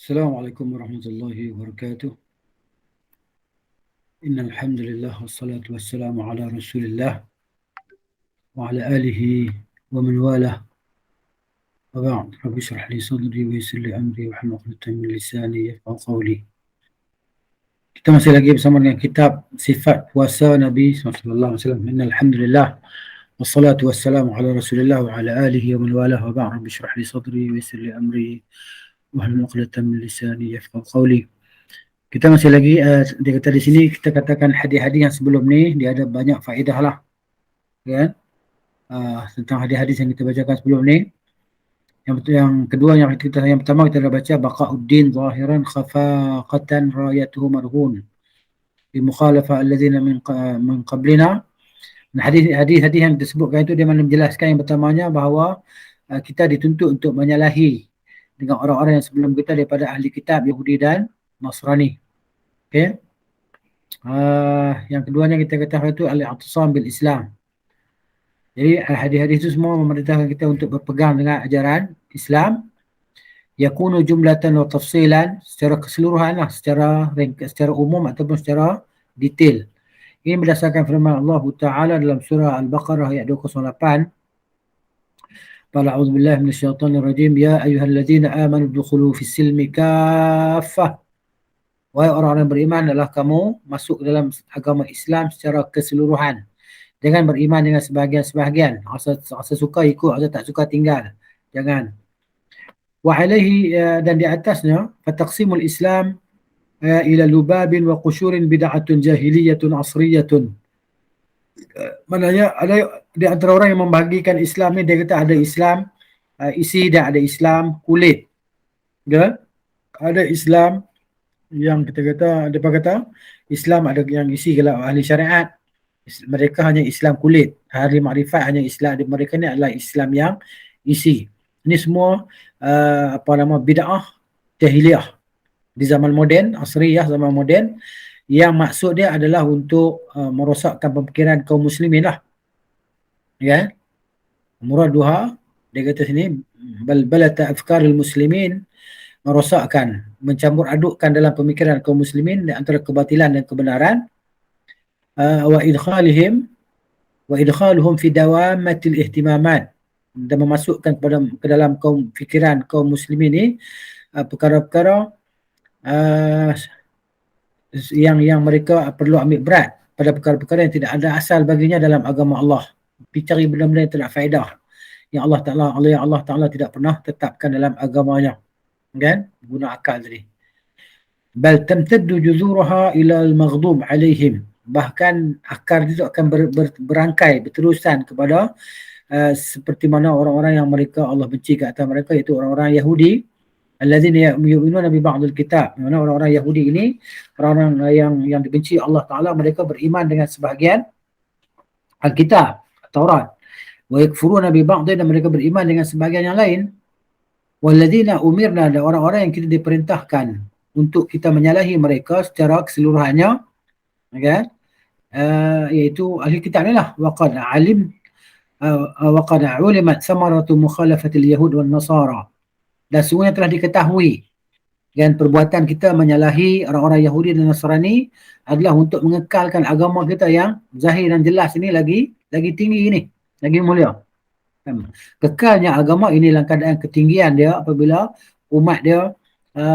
السلام عليكم ورحمة الله وبركاته. إن الحمد لله والصلاة والسلام على رسول الله وعلى آله ومن والاه، وبعد. رب اشرح لي صدري ويسر لي أمري واحلل عقدة من لساني يفقهوا قولي. Kita masih lagi bersama dengan kitab Sifat Puasa Nabi sallallahu alaihi wasallam. Innal hamdalillah wassalatu wassalamu ala Rasulillah wa ala alihi wa man walah, wa ba'd. Rabbi shrah li sadri wa yassir li amri wahlul 'uqdatam min lisani yafqahu qawli. Kita masih lagi dia kata di sini kita katakan hadis-hadis yang sebelum ni dia ada banyak faedah lah, kan? Tentang hadis-hadis yang kita bacakan sebelum ni. Yang kedua, yang pertama kita dah baca Baqauddin zahiran khafaqatan rayatuhu marhun bi mukhalafa alladhina min qablina. Hadis yang disebutkan itu dia mana menjelaskan yang pertamanya bahawa kita dituntut untuk menyalahi dengan orang-orang yang sebelum kita daripada ahli kitab Yahudi dan Nasrani. Okey. Yang keduanya kita katakan itu al-i'tisam bil Islam. Jadi hadis-hadis itu semua memerintahkan kita untuk berpegang dengan ajaran Islam. Yakunu jumlatan wa tafsilan, secara keseluruhan lah, secara umum ataupun secara detail. Ini berdasarkan firman Allah Ta'ala dalam surah Al-Baqarah ayat 208. Qala a'udzubillahi minasyaitonir rajim. Ya ayyuhalladzina amanu dukhulu fis silmi kaffah. Wahai orang-orang yang beriman, adalah kamu masuk dalam agama Islam secara keseluruhan. Jangan beriman dengan sebahagian-sebahagian. Asa suka ikut, asa tak suka tinggal. Jangan. Wa alaihi, dan di atasnya, fataqsimul Islam ila lubabin wa qushurin bid'atun jahiliyatun asriyatun. Maknanya ada di antara orang yang membahagikan Islam ni, dia kata ada Islam isi dan ada Islam kulit. Ya? Ada Islam yang kita kata, depa kata Islam ada yang isi kalau ahli syariat, mereka hanya Islam kulit. Ahli makrifat hanya Islam mereka ni adalah Islam yang isi. Ini semua bid'ah jahiliyah di zaman moden, asriyah, zaman moden, yang maksud dia adalah untuk merosakkan pemikiran kaum muslimin lah. Ya. Muraduha, dia kata sini balbalata afkarul muslimin, merosakkan, mencampur adukkan dalam pemikiran kaum muslimin antara kebatilan dan kebenaran. Wa idkhaluhum fi dawamatil ihtimamat, dan memasukkan ke dalam fikiran kaum muslimin ni perkara-perkara yang mereka perlu ambil berat pada perkara-perkara yang tidak ada asal baginya dalam agama Allah. Pergi cari benda-benda yang tidak faedah, yang Allah Ta'ala tidak pernah tetapkan dalam agamanya, kan? Guna akal tadi. Bal tamtaddu juzuraha ila al-maghdub alaihim, bahkan akar itu akan berangkai, berterusan kepada seperti mana orang-orang yang mereka Allah benci ke atas mereka, iaitu orang-orang Yahudi. Alladzina yu'minuna bi ba'dil kitab, mana orang-orang Yahudi ini orang-orang yang dibenci Allah Ta'ala, mereka beriman dengan sebahagian Alkitab, Taurat. Wa yakfuruna bi ba'dil, dan mereka beriman dengan sebahagian yang lain. Walladzina umirna, dan orang-orang yang kita diperintahkan untuk kita menyalahi mereka secara keseluruhannya, kan? Iaitu ahli kitab ni lah. Waqad ulimat samaratu mukhalafatil yahud wal nasara, dan semuanya telah diketahui, dan perbuatan kita menyalahi orang-orang Yahudi dan Nasrani adalah untuk mengekalkan agama kita yang zahir dan jelas ini lagi tinggi ini, lagi mulia. Kekalnya agama ini dalam keadaan ketinggian dia apabila umat dia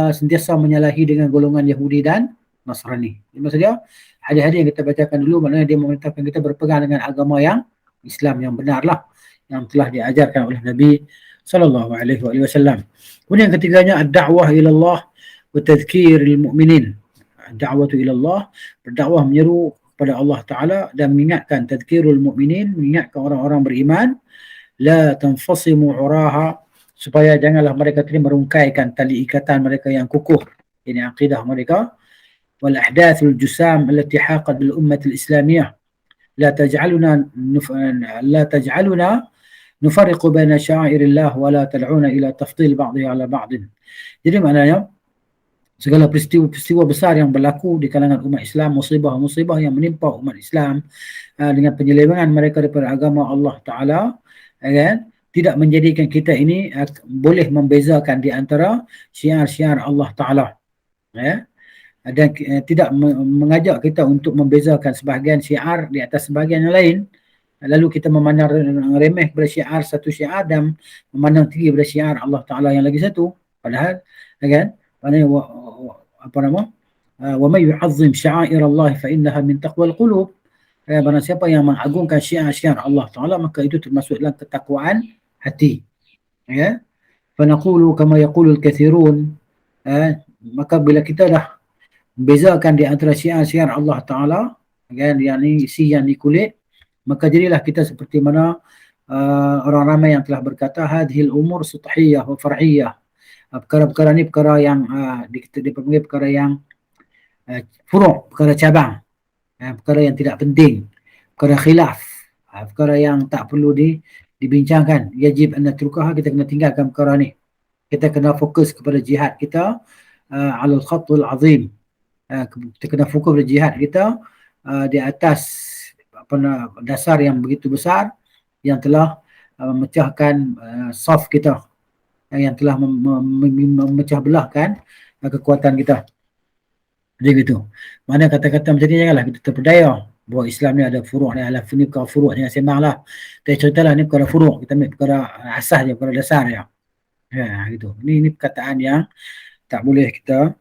sentiasa menyalahi dengan golongan Yahudi dan Nasrani. Maksudnya hadis-hadis yang kita bacakan dulu, maknanya dia memerintahkan kita berpegang dengan agama yang Islam yang benar lah, yang telah diajarkan oleh Nabi sallallahu alaihi wasallam. Kemudian yang ketiganya ad-da'wah ila Allah wa tadhkiril mu'minin. Ad-da'watu ila Allah, berdakwah menyeru kepada Allah Ta'ala dan mengingatkan, tadhkirul mu'minin, mengingatkan orang-orang beriman, la tanfasimu uraha, supaya janganlah mereka merungkaikan tali ikatan mereka yang kukuh, ini akidah mereka. Wal ahdathul jusam allati haqat bil ummah al-islamiyah la taj'aluna nufarriqu baina sya'airillah wa la tad'una ila tafdil ba'dhiha ala ba'din. Jadi maknanya segala peristiwa besar yang berlaku di kalangan umat Islam, musibah yang menimpa umat Islam dengan penyelewengan mereka daripada agama Allah Ta'ala, kan? tidak menjadikan kita ini boleh membezakan di antara syiar-syiar Allah Ta'ala. Ya. Dan tidak mengajak kita untuk membezakan sebahagian syiar di atas sebahagian yang lain. Lalu kita memandang remeh kepada syiar satu syiar dan memandang tinggi kepada syiar Allah Ta'ala yang lagi satu. Padahal, kan? Apa nama? Wa may yu'azzim sya'air Allah fa innaha min taqwal qulub. Barang siapa yang mengagungkan syiar-syiar Allah Ta'ala, maka itu termasuk dalam ketakwaan hati. Ya. Fa naqulu kama yaqulu al-kathirun. Maka bila kita dah bezakan di antara syiar-syiar Allah Ta'ala, kan, yang ni isi yang di kulit, maka jadilah kita seperti mana orang ramai yang telah berkata hadhil umur sutahiyah wa far'iyah. Perkara-perkara ni perkara yang dipanggil perkara yang furu', perkara cabang, perkara yang tidak penting, perkara khilaf, perkara yang tak perlu dibincangkan. Yajib an natrukaha, kita kena tinggalkan perkara ni. Kita kena fokus kepada jihad kita ala al-khatul azim. Kita kena fokus pada jihad kita di atas dasar yang begitu besar yang telah memecahkan saf kita, yang telah memecah belahkan kekuatan kita. Jadi gitu. Mana kata-kata macam ni janganlah kita terpedaya bahawa Islam ni ada furu' ni, ala furu' jangan sembang lah. Kita ceritalah ni perkara furu', kita ambil perkara asas je, perkara dasar je. Gitu. Ini perkataan yang tak boleh kita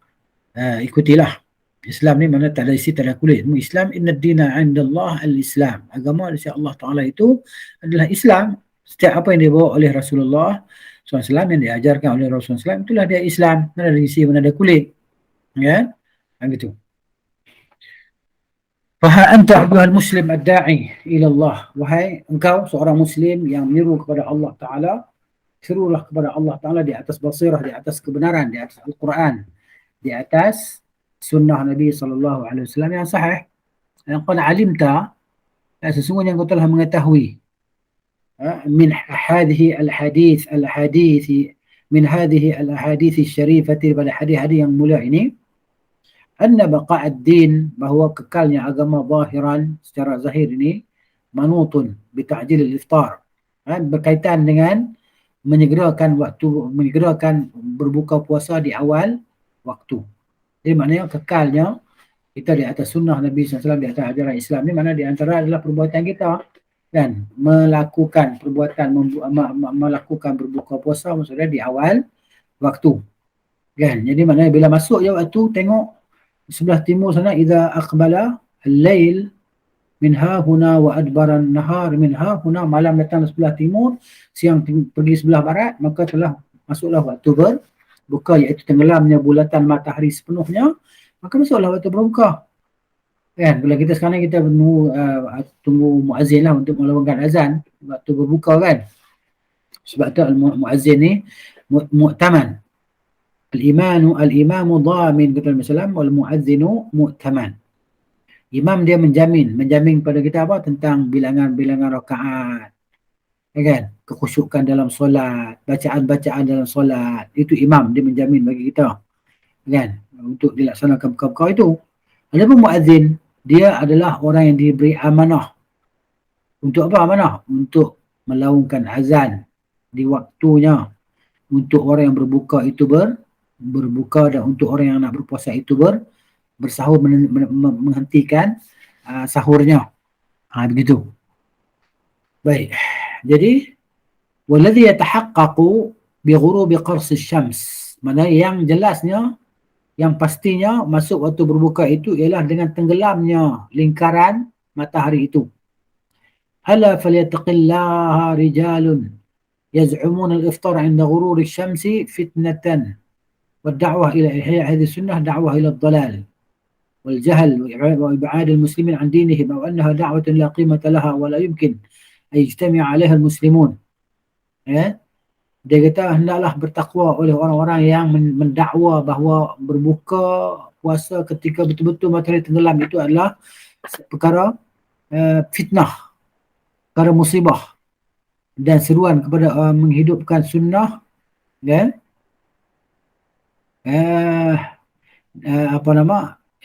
ikutilah. Islam ni mana tak ada isi, tak ada kulit. Islam, inna dina indallah al-Islam. Agama di sisi Allah Ta'ala itu adalah Islam. Setiap apa yang dibawa oleh Rasulullah SAW, yang diajarkan oleh Rasulullah SAW, itulah dia Islam. Mana ada isi, mana ada kulit. Ya, gitu. Faha anta ayyuhal muslim ad-da'i ila Allah. Wahai engkau seorang muslim yang menyeru kepada Allah Ta'ala, serulah kepada Allah Ta'ala di atas basirah, di atas kebenaran, di atas Al-Quran, di atas sunnah Nabi SAW yang sahih. Yang qad alimta, sesungguhnya engkau telah mengetahui min hadhihi al-hadith min hadhihi al-ahadith syarifati, pada hadis-hadis yang mulia ini, anna baqa'ad din, bahawa kekalnya agama zahiran, secara zahir ini, manutun bita'jil al-iftar, berkaitan dengan menyegerakan berbuka puasa di awal waktu. Jadi maknanya kekalnya kita di atas sunnah Nabi SAW, di atas ajaran Islam ni, mana di antara adalah perbuatan kita, kan, melakukan berbuka puasa maksudnya di awal waktu, kan. Jadi maknanya bila masuk je waktu, tengok sebelah timur sana, idza aqbala al-lail min hahuna wa adbaran nahar min hahuna, malam datang sebelah timur, siang pergi sebelah barat, maka telah masuklah waktu berbuka, iaitu tenggelamnya bulatan matahari sepenuhnya, maka masuklah waktu berbuka. Kan, bila kita sekarang kita tunggu muazzin lah untuk melakukan azan waktu berbuka, kan. Sebab tu muazzin ni mu'taman. Al-imamu dhamin, kata Nabi SAW, wal muazzinu mu'taman. Imam dia menjamin pada kita apa? Tentang bilangan-bilangan rakaat, kan, kekhusyukan dalam solat, bacaan-bacaan dalam solat, itu imam dia menjamin bagi kita, kan, untuk dilaksanakan perkara-perkara itu. Adapun muazzin, dia adalah orang yang diberi amanah. Untuk apa amanah? Untuk melaungkan azan di waktunya, untuk orang yang berbuka itu berbuka, dan untuk orang yang nak berpuasa itu bersahur, menghentikan sahurnya. Begitu. Baik. Jadi waladhi yatahaqqaqu bi ghurubi qars asy-syams, mana yang jelasnya, yang pastinya masuk waktu berbuka itu ialah dengan tenggelamnya lingkaran matahari itu. Ala falyattaqillaha rijalun yaz'umun al-iftar 'inda ghururi asy-syamsi fitnatan wad da'wah ila ihya' hadhihi sunnah da'wah ila ad-dalal wal jahl wa ib'ad al-muslimin 'an dinihim wa annaha da'watun la qimata laha wa la yumkin an yajtami'a 'alayha al-muslimun. Ya. Dia kata hendaklah bertakwa oleh orang-orang yang mendakwa bahawa berbuka puasa ketika betul-betul matahari tenggelam itu adalah perkara fitnah, perkara musibah, dan seruan kepada menghidupkan sunnah, kan,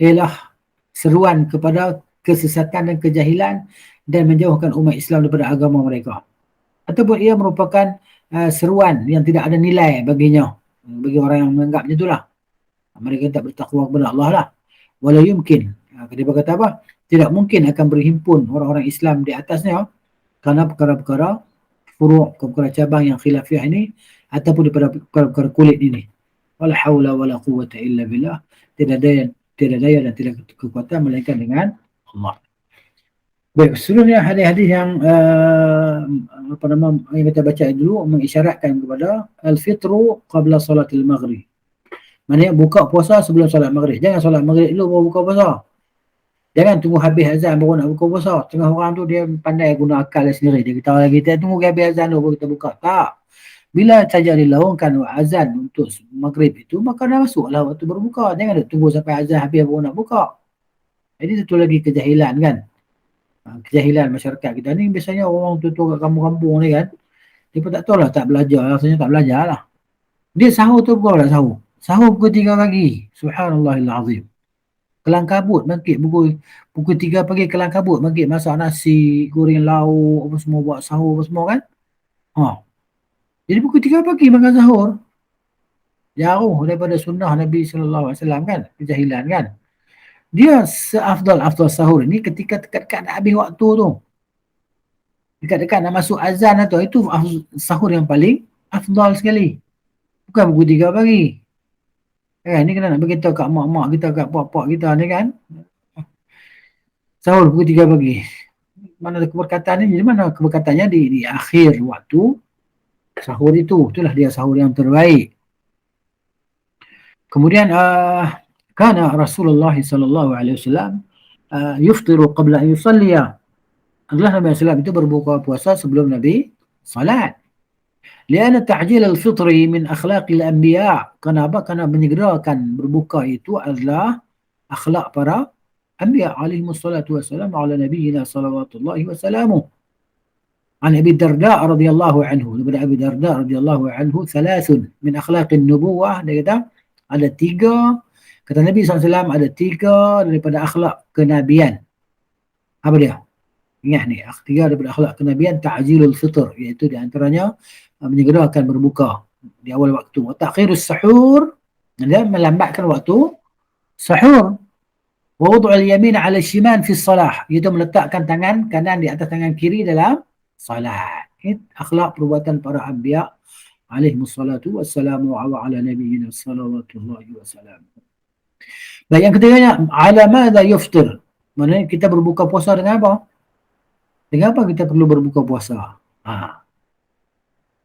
ialah seruan kepada kesesatan dan kejahilan, dan menjauhkan umat Islam daripada agama mereka. ataupun ia merupakan seruan yang tidak ada nilai baginya, bagi orang yang menganggapnya itulah mereka tak bertakwa kepada Allah lah. Wala yumkin, dia berkata apa, tidak mungkin akan berhimpun orang-orang Islam di atasnya karena perkara-perkara furu', perkara cabang yang khilafiah ini ataupun daripada perkara kulit ini. Wala haula wala quwwata illa billah, tidak daya dan tidak kekuatan melainkan dengan Allah. Baik, seluruhnya hadis-hadis yang apa nama yang kita baca dulu mengisyaratkan kepada al-fitru qabla salatil maghrib. Maknanya buka puasa sebelum solat maghrib. Jangan solat maghrib dulu baru buka puasa. Jangan tunggu habis azan baru nak buka puasa. Tengah orang tu dia pandai guna akal dia sendiri. Dia kata kita tunggu habis azan dulu baru kita buka. Tak. Bila saja dilaungkan azan untuk maghrib itu, maka dah masuklah waktu berbuka. Jangan tunggu sampai azan habis baru nak buka. Jadi satu lagi kejahilan kan. Kejahilan masyarakat kita ni biasanya orang tu kat kampung-kampung ni kan. Dia pun tak tahu lah, tak belajar. Rasanya tak belajar lah. Dia sahur tu pukul lah sahur. Sahur pukul 3 pagi. Subhanallahilazim. Kelang kabut bangkit pukul 3 pagi, kelang kabut bangkit masak nasi, goreng lauk, apa semua, buat sahur apa semua kan. Jadi pukul 3 pagi makan sahur. Jauh daripada sunnah Nabi SAW kan. Kejahilan kan. Dia seafdal sahur ni ketika dekat-dekat nak habis waktu tu. Dekat-dekat nak masuk azan tu. Itu sahur yang paling afdal sekali. Bukan pukul 3 pagi. Ni kena nak beritahu kat mak-mak kita, kat puak-puak kita ni kan. Sahur pukul 3 pagi. Mana ada keberkatan ni? Di mana keberkatannya? Di akhir waktu sahur itu. Itulah dia sahur yang terbaik. Kemudian kana Rasulullah sallallahu alaihi wasallam yuftiru qabla an yusalliya. Adalah Nabi SAW itu berbuka puasa sebelum Nabi salat. Lianna ta'jil al-fitri min akhlaqil anbiya. Kenapa? Karena menyegerakan berbuka itu adalah akhlak para anbiya alaihi wassalatu wassalam ala nabiyyina salawatullahi wassalamuh. An Abi Darda radhiyallahu anhu. Daripada Abi Darda radhiyallahu anhu, thalathun min akhlaqin nubuwah. Dia kata ada 3, kata Nabi SAW ada 3 daripada akhlak kenabian. Apa dia? Ingat ni, 3 daripada akhlak kenabian, ta'jilul fitr, iaitu di antaranya menyegerakan berbuka di awal waktu. Wa ta'khirus sahur, dan melambatkan waktu sahur. Wa wudu'ul yamin 'ala shimal fi shalah, iaitu meletakkan tangan kanan di atas tangan kiri dalam salat. Akhlak perbuatan para anbiya alaihi wassalatu wassalamu ala nabiyyina salawatullahi wasalam. Baik, yang ketiganya, ala madza yuftir. Maksudnya kita berbuka puasa dengan apa? Dengan apa kita perlu berbuka puasa?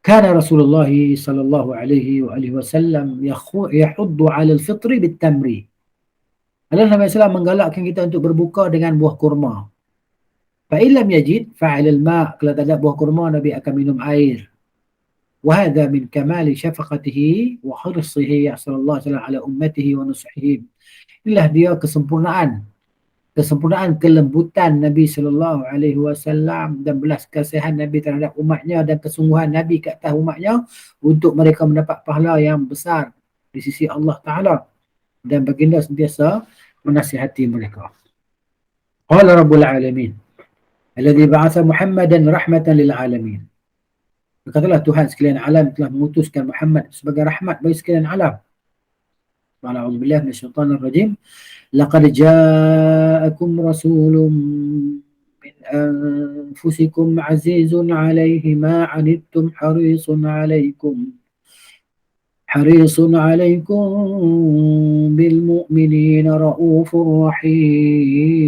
Kana Rasulullah sallallahu alaihi wa alihi wasallam yahuddu 'ala al-fitri bit-tamri. Adalah Nabi SAW menggalakkan kita untuk berbuka dengan buah kurma. Fa illam yajid fa'al al-ma'. Kalau tak ada buah kurma, Nabi akan minum air. Wa hadha min kamali syafaqatihi wa hirsihi sallallahu alaihi wasallam ala ummatihi wa nusihim. Inilah dia kesempurnaan kelembutan Nabi sallallahu alaihi wasallam dan belas kasihan Nabi terhadap umatnya dan kesungguhan Nabi ke atas umatnya untuk mereka mendapat pahala yang besar di sisi Allah Taala, dan baginda sentiasa menasihati mereka. Qala Rabbul Alamin alladhi ba'atha Muhammadan rahmatan lil alamin. Berkatalah Tuhan sekalian alam telah mengutuskan Muhammad sebagai rahmat bagi sekalian alam. A'udzubillahi minasyaitonir rajim. Laqad ja'akum rasulun min anfusikum azizun 'alaihi ma 'anittum harisun 'alaikum bil mu'minina raufur rahim.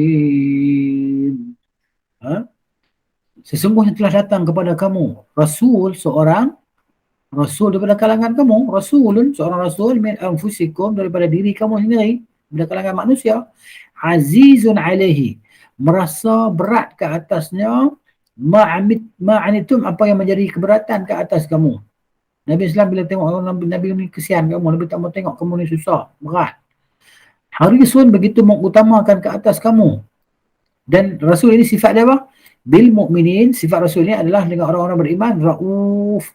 Sesungguhnya telah datang kepada kamu seorang rasul daripada kalangan kamu, seorang rasul min anfusikum, daripada diri kamu sendiri, daripada kalangan manusia. Azizun alaihi, merasa berat ke atasnya, ma'anitum, apa yang menjadi keberatan ke atas kamu. Nabi Islam bila tengok Nabi ni kesian kamu, Nabi tak mau tengok kamu ni susah, berat. Harisun, begitu mengutamakan ke atas kamu. Dan Rasul ini sifat dia apa? Bil mu'minin, sifat Rasul ini adalah dengan orang-orang beriman, rauf,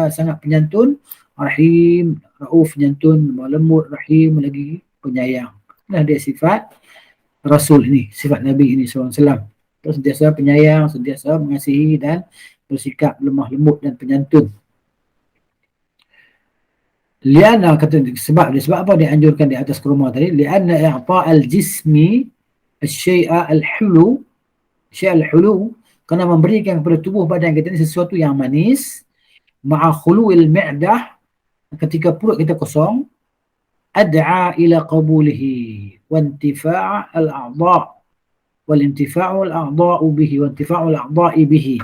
sangat penyantun, rahim, rauf, penyantun, lembut, rahim, lagi penyayang. Nah, dia sifat Rasul ini, sifat Nabi ini SAW. Sentiasa penyayang, sentiasa mengasihi dan bersikap lemah lembut dan penyantun. Lianna kata sebab apa dianjurkan di atas kurma tadi? Lianna i'ta'al jismi al-syai'a al-hulu, syai' al-hulu, kerana memberikan kepada tubuh badan kita ini sesuatu yang manis, ma'a khulu'il mi'dah, ketika perut kita kosong, ad'a ila qabulihi wa intifa' al-a'dha' wal intifa'u al-a'dha'u bihi wa intifa'u al-a'dha'i bihi.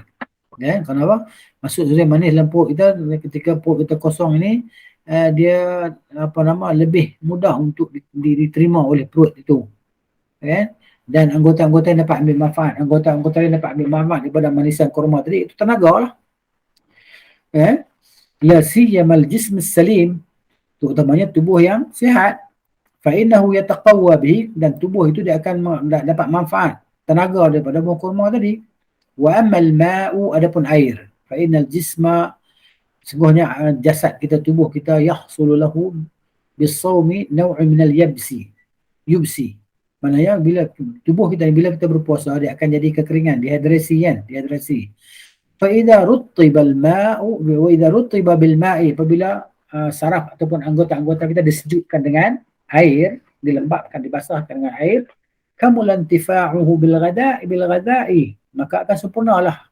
Kenapa? Maksud dia manis dalam perut kita ketika perut kita kosong ini, dia lebih mudah untuk diterima oleh perut itu, dan anggota-anggota yang dapat ambil manfaat, anggota-anggota yang dapat ambil manfaat daripada manisan kurma tadi, itu tenaga lah. La siyamal jism salim, terutamanya tubuh yang sihat, fa innahu yataqawwa bihi, dan tubuh itu dia akan dapat manfaat tenaga daripada buah kurma tadi. Wa ammal ma'u, adapun air, fa innal jisma, sungguhnya jasad kita, tubuh kita, yahsulu lahu bisawmi naw'un minal yubsi. Maknanya bila tubuh kita, bila kita berpuasa, dia akan jadi kekeringan, dehidrasi kan, dehidrasi. Fa idza ruttiba al-ma'u wa idza ruttiba bil ma'i, apabila saraf ataupun anggota-anggota kita disejukkan dengan air, dilembabkan, dibasahkan dengan air, kamulan tifa'uhu bil ghada'i, maka akan sempurnalah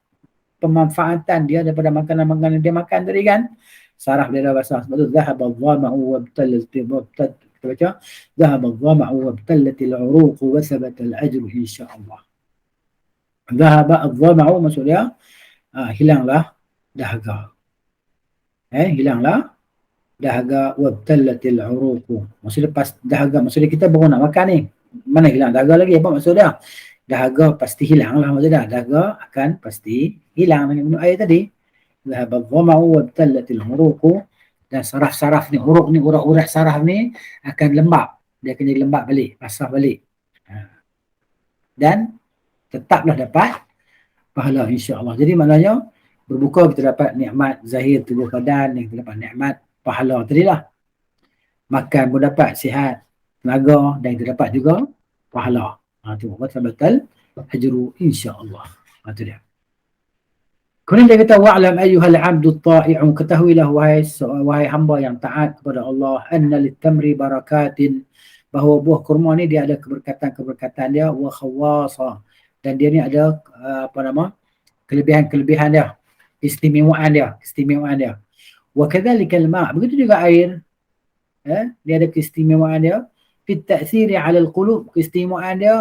pemanfaatan dia daripada makanan-makanan dia makan tadi kan. Saraf dia dah basah. Sebab tu dhahaba dhama'u wa kita baca dhahaba dhama'u wa btallatil uruq wa thabata al-ajru insyaallah. Dhahaba dhama'u maksud dia hilanglah dahaga. Hilanglah dahaga wa btallatil uruq. Maksud lepas dahaga, maksud kita baru nak makan ni. Mana hilang dahaga lagi? Apa maksud dia? Dahaga pasti hilang lah maksudnya. Dahaga akan pasti hilang dengan minum air tadi. Dhahaba dhama'u wa btallatil uruq, dan saraf-saraf ni, uruq ni, urat-urat saraf ni akan lembab. Dia akan jadi lembab balik, basah balik. Dan tetaplah dapat pahala insya-Allah. Jadi maknanya berbuka kita dapat nikmat zahir tubuh badan, kita dapat nikmat pahala tadilah. Makan pun dapat sihat, tenaga, dan kita dapat juga pahala. Tu batal ajru insya-Allah. Itu dia. Kemudian dia kata wa'lam ayyuhal 'abdu ta'i'u, ketahuilah wahai hamba yang taat kepada Allah, anna lit-tamri barakatin, bahawa buah kurma ni dia ada keberkatan dia, wa khawasa, dan dia ni ada kelebihan dia, istimewaan dia. Wa kadzalika al-ma', begitu juga air, dia ada keistimewaan dia. Fit ta'thiri 'ala al-qulub, keistimewaan dia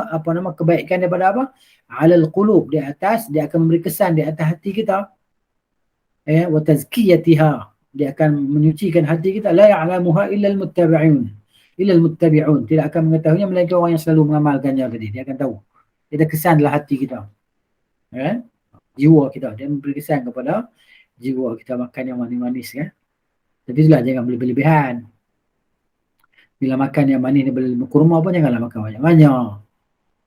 kebaikan daripada apa? 'Ala al-qulub, di atas, dia akan memberi kesan di atas hati kita. Wa tazkiyatiha, dia akan menyucikan hati kita. La ya'lamuha illa al-muttabi'un, tidak akan mengetahuinya melainkan orang yang selalu mengamalkannya tadi. Dia akan tahu. Dia ada kesan dalam hati kita. Jiwa kita, dia memberi kesan kepada jiwa kita makan yang manis-manis kan. Tapi itulah, jangan berlebihan. Bila makan yang manis ni, kurma pun janganlah makan banyak-banyak.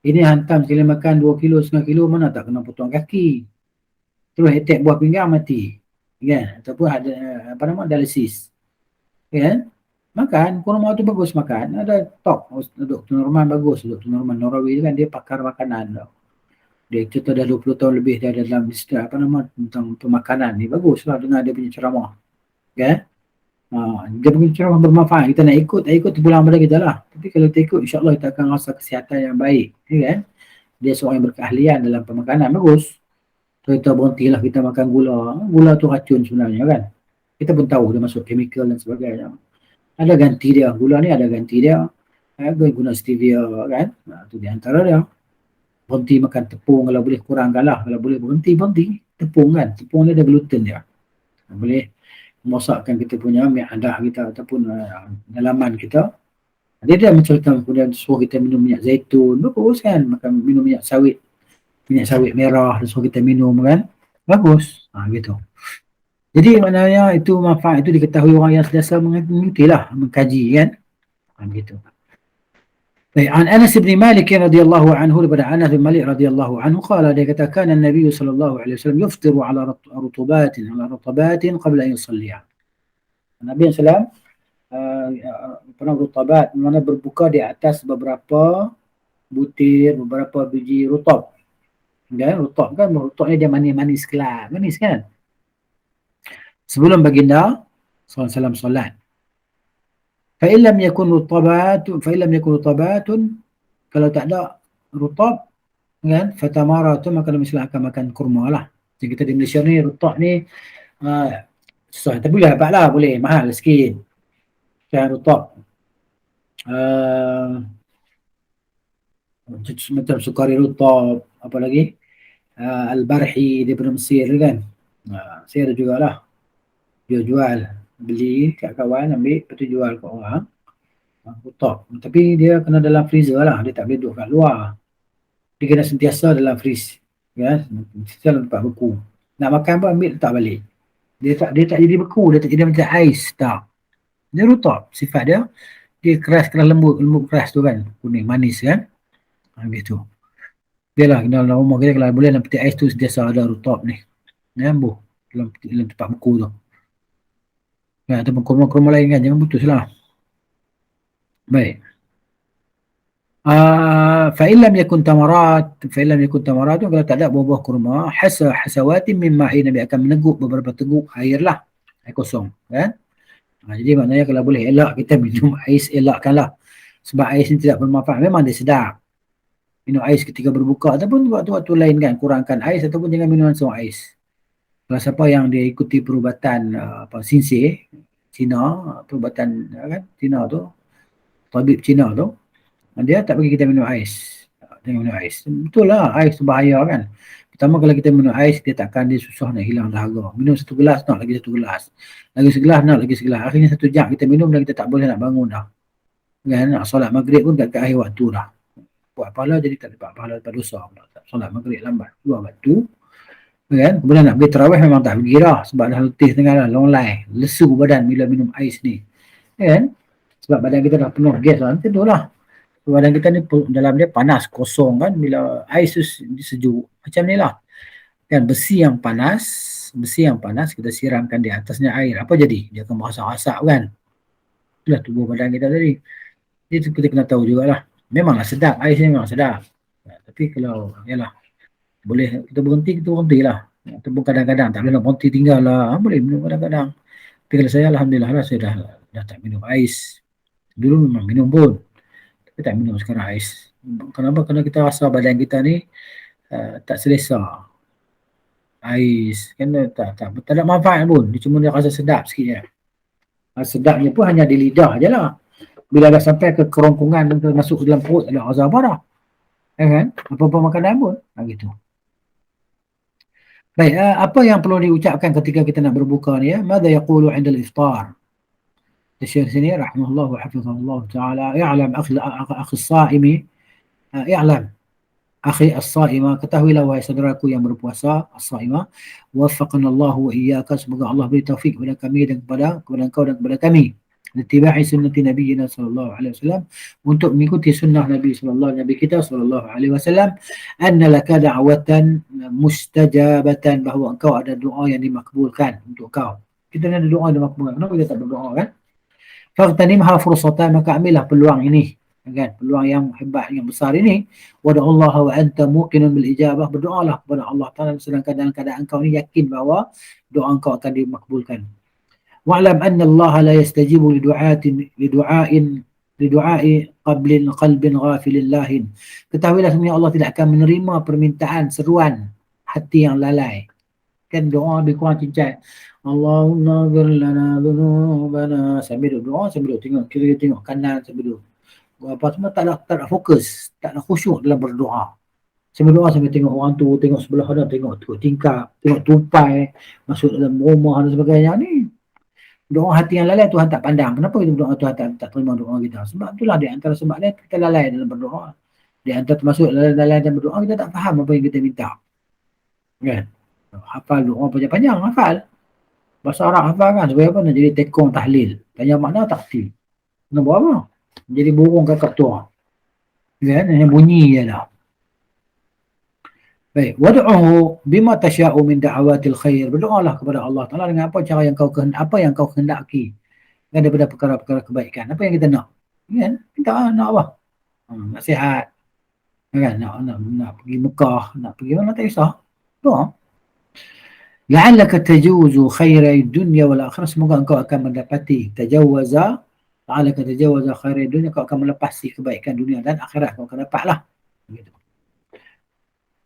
Ini hantam sekali makan 2 kilo, setengah kilo, mana tak kena potong kaki. Terus attack buah pinggang mati. Kan? Ataupun ada dialisis. Kan? Makan, kurma tu bagus makan. Ada top, Dr. Norman bagus. Dr. Norman Norawi kan, dia pakar makanan tau. Dia cerita dah 20 tahun lebih dia ada dalam tentang pemakanan ni. Baguslah dengar dia punya ceramah. Kan? Dia punya ceramah bermanfaat. Kita nak ikut, tak ikut terpulang pada kita lah. Tapi kalau kita ikut, insyaAllah kita akan rasa kesihatan yang baik. Kan? Dia seorang yang berkeahlian dalam pemakanan. Bagus. So kita berhentilah kita makan gula. Gula tu racun sebenarnya kan. Kita pun tahu dia masuk chemical dan sebagainya. Ada ganti dia. Gula ni ada ganti dia. Guna stevia kan. Itu di antara dia. Berhenti makan tepung kalau boleh, kurangkan lah. Kalau boleh berhenti. Tepung kan. Tepung ni ada gluten dia. Boleh merosakkan kita punya miadah kita ataupun dalaman kita. Dia menceritakan kemudian suruh kita minum minyak zaitun. Bagus kan. Minum minyak sawit merah, suruh kita minum kan. Bagus. Gitu. Jadi maknanya itu manfaat itu diketahui orang yang sentiasa mengikuti lah, mengkaji kan. Gitu. Baik, an Anas bin Malik radhiyallahu anhu, daripada Anas bin Malik radhiyallahu anhu qala, dia katakan Nabi sallallahu alaihi wasallam yuftiru ala rutubatin qabla an yusalliha. Nabi sallallahu pernah rutabat, mana berbuka di atas beberapa butir, beberapa biji rutab. Kan rutab kan, rutab ni dia manis-manis kelas, manis kan. Sebelum baginda SAW solat. Fa in lam yakun rutabatun, fa in lam yakun rutabatun, kalau tak ada rutab kan, fatamaratun, maka mesti akan makan kurma lah. Jadi kita di Malaysia ni rutab ni susah, tapi boleh dapat lah, boleh, mahal sikit. Macam rutab macam sukari rutab, apa lagi, al-barhi daripada Mesir kan, saya ada jugalah, dia jual, beli kat kawan, ambil, lepas tu jual kat orang, rutab, tapi dia kena dalam freezer lah, dia tak boleh duduk kat luar, dia kena sentiasa dalam freeze kan, sentiasa dalam tempat beku, nak makan pun ambil letak balik, dia tak jadi beku, dia tak jadi macam ais, tak, dia rutab, sifat dia keras lembut keras tu kan, kuning manis kan, gitu. Biarlah dalam rumah kita kalau boleh dalam peti ais tu sentiasa ada rutab ni, buh dalam tempat beku tu. Ya, ataupun kurma-kurma lain kan, jangan putus lah. Baik. Fa'ilam yakun tamarat, fa'ilam yakun tamarat tu kalau tak ada buah-buah kurma, hasawatin mimma air, Nabi akan meneguk beberapa teguk air lah, air kosong kan. Jadi maknanya kalau boleh elak kita minum ais, elakkanlah. Sebab ais ni tidak bermanfaat, memang dia sedap. Minum ais ketika berbuka ataupun waktu-waktu lain kan, kurangkan ais ataupun jangan minum langsung ais. Kalau siapa yang dia ikuti perubatan Sinsei Cina, perubatan kan Cina tu, tabib Cina tu, dia tak bagi kita minum ais. Jangan minum ais. Betul lah, ais tu bahaya kan. Pertama kalau kita minum ais, dia takkan dia susah nak hilang dahaga. Minum satu gelas, nak lagi satu gelas. Lagi segelas, nak lagi segelas. Akhirnya satu jam kita minum dan kita tak boleh nak bangun dah. Kan, nak solat maghrib pun kat akhir waktu dah. Buat pahala jadi tak dapat pahala, dapat dosa. Solat maghrib lambat, keluar waktu. Kan? Kemudian nak pergi tarawih memang tak pergi dah. Sebab dah letih tengah dah, long line. Lesu badan bila minum ais ni. Kan? Sebab badan kita dah penuh gas lah, tidur lah. Badan kita ni dalam dia panas, kosong kan. Bila ais tu sejuk, macam ni lah. Kan besi yang panas kita siramkan di atasnya air. Apa jadi? Dia akan berasak-asak kan. Itulah tubuh badan kita tadi. Jadi kita kena tahu jugalah. Memanglah sedap, ais ni memang sedap. Tapi kalau, yalah, boleh kita berhenti lah. Ataupun kadang-kadang tak boleh nak berhenti tinggal lah. Boleh minum kadang-kadang. Tapi kalau saya Alhamdulillah lah, saya dah tak minum ais. Dulu memang minum pun. Tapi tak minum sekarang ais. Kenapa? Kerana kita rasa badan kita ni tak selesa. Ais. Kan tak ada manfaat pun. Dia cuma dia rasa sedap sikit je. Sedapnya pun hanya di lidah je lah. Bila dah sampai ke kerongkongan dan masuk ke dalam perut, ada rasa apa dah. Kan? Apa-apa makanan pun. Gitu. Baik, apa yang perlu diucapkan ketika kita nak berbuka ni ya? Mada yaqulu 'inda al-iftar? Syekh sini rahimahullah wa hafizahullah taala, "I'lam akhi as-sa'imi, i'lam akhi as-sa'ima, ketahuilah wahai saudaraku yang berpuasa, as-sa'ima, waffaqanallahu wa iyyaka, semoga Allah beri taufik kepada kami dan kepada engkau dan kepada kami. Ittiba'i sunnati nabiyina sallallahu alaihi wasallam, untuk mengikuti sunnah Nabi sallallahu alaihi wasallam, anna laka da'watan mustajabatan, bahawa engkau ada doa yang dimakbulkan untuk kau. Kita ni ada doa yang dimakbulkan. Kenapa kita tak berdoa kan? Fagtanimha fursatan, maka ambillah peluang ini kan, peluang yang hebat, yang besar ini. Wada'ullaha wa anta muqinun bil ijabah, berdoalah kepada Allah Ta'ala sedangkan dalam keadaan engkau ni yakin bahawa doa engkau akan dimakbulkan. Wa'lam anna Allah la yastajibu lidu'ai qalbin ghafilin lahin. Ketahuilah sebenarnya Allah tidak akan menerima permintaan seruan hati yang lalai. Kan doa lebih kurang cincai, Allahumma ghfir lana dhunubana, sambil doa, sambil tengok kiri, tengok kanan, sambil apa semua tak ada fokus, tak ada khusyuk dalam berdoa. Sambil doa sambil tengok orang tu, tengok sebelah ada, tengok tingkap, tengok tupai masuk dalam rumah dan sebagainya. Ni doa hati yang lalai Tuhan tak pandang. Kenapa kita berdoa Tuhan tak terima doa kita? Sebab itulah di antara sebab dia kita lalai dalam berdoa. Di antara termasuk lalai dalam berdoa, kita tak faham apa yang kita minta. Kan? Hafal doa panjang-panjang, hafal. Bahasa Arab hafal kan, supaya apa? Nak jadi tekong tahlil. Tanya makna taktil. Nak buat apa? Jadi burung kakak tua. Kan? Hanya bunyi je dah. Baik, wad'uhu bima tasya'u min da'awatil khair. Berdoalah kepada Allah Taala dengan apa cara yang kau kehendaki daripada perkara-perkara kebaikan. Apa yang kita nak? Kan? Kita nak apa? Nak sihat. Kan nak pergi Mekah, nak pergi mana tak kisah. Doa. La'allaka tajuzu khairai dunya wal akhirah, semoga engkau akan mendapati tajawaza, la'allaka tajawaza khairai dunya, kau akan melepasi kebaikan dunia dan akhirat kau akan dapatlah. Begitu.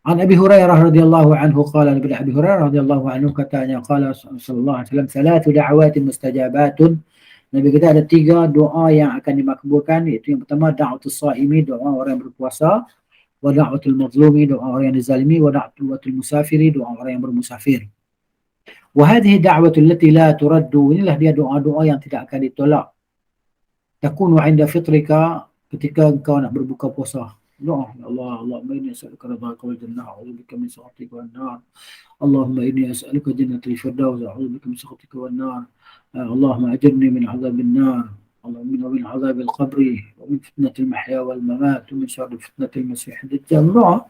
An Abi Hurairah radhiyallahu anhu qala, daripada Abi Hurairah radhiyallahu anhu katanya, qala sallallahu alaihi wasallam, salatu da'awatin mustajabatun. Nabi kata ada 3 doa yang akan dimakbulkan, iaitu yang pertama da'watus shaimi, doa orang yang berpuasa, wa da'watul mazlumi, doa orang yang dizalimi, wa da'watul musafiri, doa orang yang bermusafir. Wa hadhihi da'watul lati la turaddu, inilah dia doa-doa yang tidak akan ditolak. Takunu 'inda fitrika, ketika engkau nak berbuka puasa. Doa, ya Allah, Allahumma inni as'aluka ridhaka wal jannah, a'udzubika min sakhatika wan nar. Allahumma inni as'aluka jannatal firdaus, a'udzubika min sakhatika wan nar. Allahumma ajirni min 'adzabil nar. Allahumma min 'adzabil qabri wa min fitnatil mahya wal mamat wa min syarri fitnatil masiihid dajjal. Doa.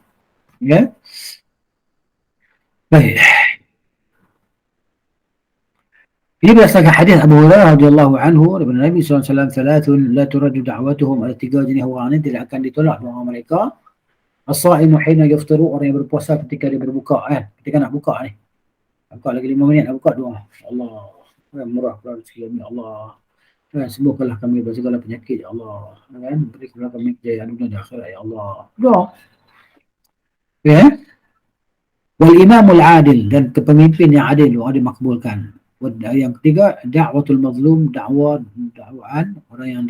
Ya. Baik. Ini berdasarkan hadis Abu Hurairah radhiyallahu anhu daripada Nabi SAW, thalathun la turaddu da'watuhum, ada 3 jenis orang ini tidak akan ditolak doa mereka. As-sha'imu hina yaftiru, orang yang berpuasa ketika dia berbuka, ketika nak buka ni. Buka lagi 5 minit nak buka, doa. Allah, murahkanlah rezeki kami, Allah. Sembuhkanlah kami dari segala penyakit, ya Allah. Berikanlah kami kejayaan dunia dan akhirat, ya Allah. Doa. Ya. Wal imamul adil, dan kepemimpin yang adil, doa dimakbulkan. Yang ketiga, da'watul mazlum, dakwaan orang yang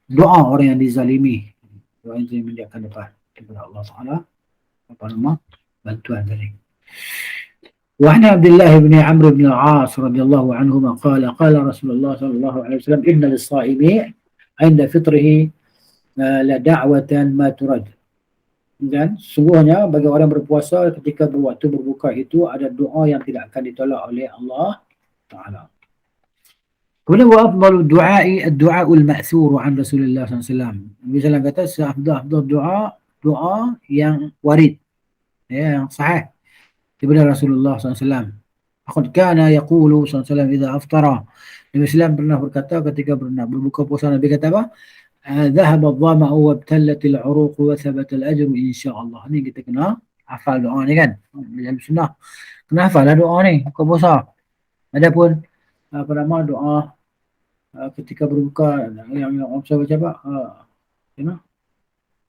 doa orang yang dizalimi. Doa yang dizalimi dia akan dapat kepada Allah Taala bantuan dari. Wa an Abdullah bin Amr bin al-As radhiyallahu anhuma qala Rasulullah sallallahu alaihi wasallam, inna lis-sha'imi 'inda fitrihi la da'watan ma turad. Dan sungguhnya bagi orang berpuasa ketika waktu berbuka itu ada doa yang tidak akan ditolak oleh Allah Ta'ala. Kemudian wa afdalu du'ai ad-du'aul ma'thur an Rasulullah SAW. Nabi SAW kata seafdal doa yang warid, ya, yang sahih daripada Rasulullah SAW. Faqad kana yaqulu SAW idza aftara. Nabi SAW pernah berkata ketika berbuka puasa, Nabi kata apa? ذهب الظمأ وابتلت العروق وثبت الأجر إن شاء الله. Ni kita kena hafal doa ni kan. Dalam sunnah kena hafal doa ni buka puasa. Adapun doa ketika berbuka yang orang baca apa?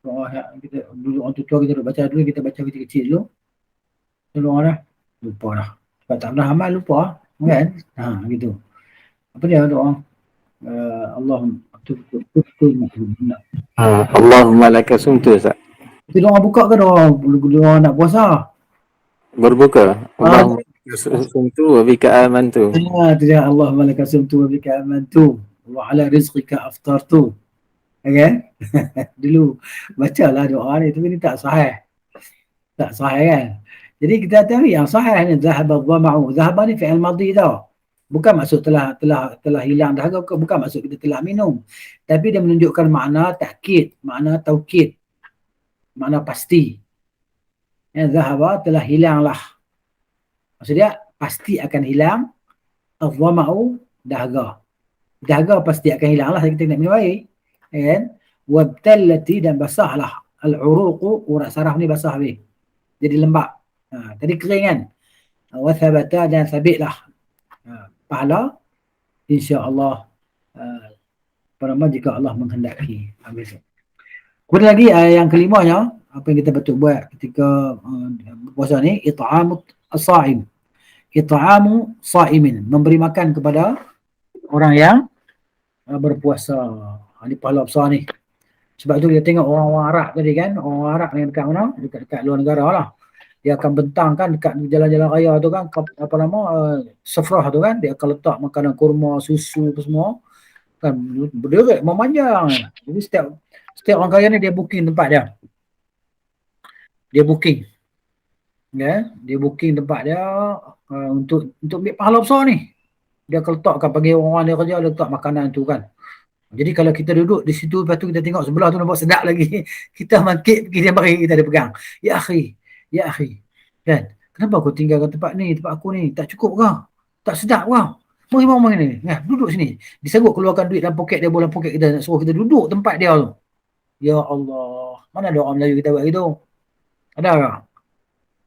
Doa yang kita dulu orang tua kita baca dulu, kita baca kecil-kecil dulu. Doa dah lupa dah. Sebab tak pernah amal lupa kan? Gitu. Apa dia doa? Allahumma Allahumma laka sumtu, Ustaz. Itu doa buka ke doa nak puasa? Berbuka. Allahumma laka sumtu wa bika amantu. Tidak, Allahumma laka sumtu wa bika amantu wa ala rizqika aftartu. Okay? Dulu bacalah doa ni, tapi ni tak sahih. Tak sahih kan? Jadi kita tahu yang sahih ni zahaba dhama'u. Zahaba ni fi'il madhi tau. Bukan maksud telah hilang dahaga, bukan maksud kita telah minum. Tapi dia menunjukkan makna takkid, makna taukid, makna pasti. Ya, zahaba telah hilanglah. Maksudnya pasti akan hilang. Adh-dhama'u, dahaga. Dahaga pasti akan hilanglah kita nak minum air. Kan? Wabtallati, dan basahlah. Al-uruqu, urat saraf ni basah habis. Jadi lembab. Tadi kering kan? Wathabata, dan sabitlah. Pahala insya-Allah jika Allah menghendaki. Kemudian lagi yang kelimanya, apa yang kita betul buat ketika puasa ni, it'amu as-sha'im. It'amu sha'imin, memberi makan kepada orang yang berpuasa. Ini pahala besar ni. Sebab tu kita tengok orang-orang Arab tadi kan, orang Arab yang dekat mana? Dekat luar negara lah. Dia akan bentangkan dekat jalan-jalan raya tu kan, safrah tu kan, dia akan letak makanan kurma, susu tu semua kan, berderet memanjang. Jadi setiap orang kaya ni dia booking tempat dia. Dia booking tempat dia untuk ambil pahala besar ni. Dia akan letakkan, bagi orang dia kerja, dia letak makanan tu kan. Jadi kalau kita duduk di situ, lepas tu kita tengok sebelah tu nampak sedap lagi, kita mangkit pergi dia bagi, kita ada pegang. Ya akhi, kan? Kenapa kau tinggalkan tempat ni, tempat aku ni? Tak cukup ke? Tak sedap ke? Mari ni. Duduk sini. Disebut keluarkan duit dalam poket dia, bola poket kita, nak suruh kita duduk tempat dia tu. Ya Allah, mana ada orang Melayu kita buat gitu? Ada tak?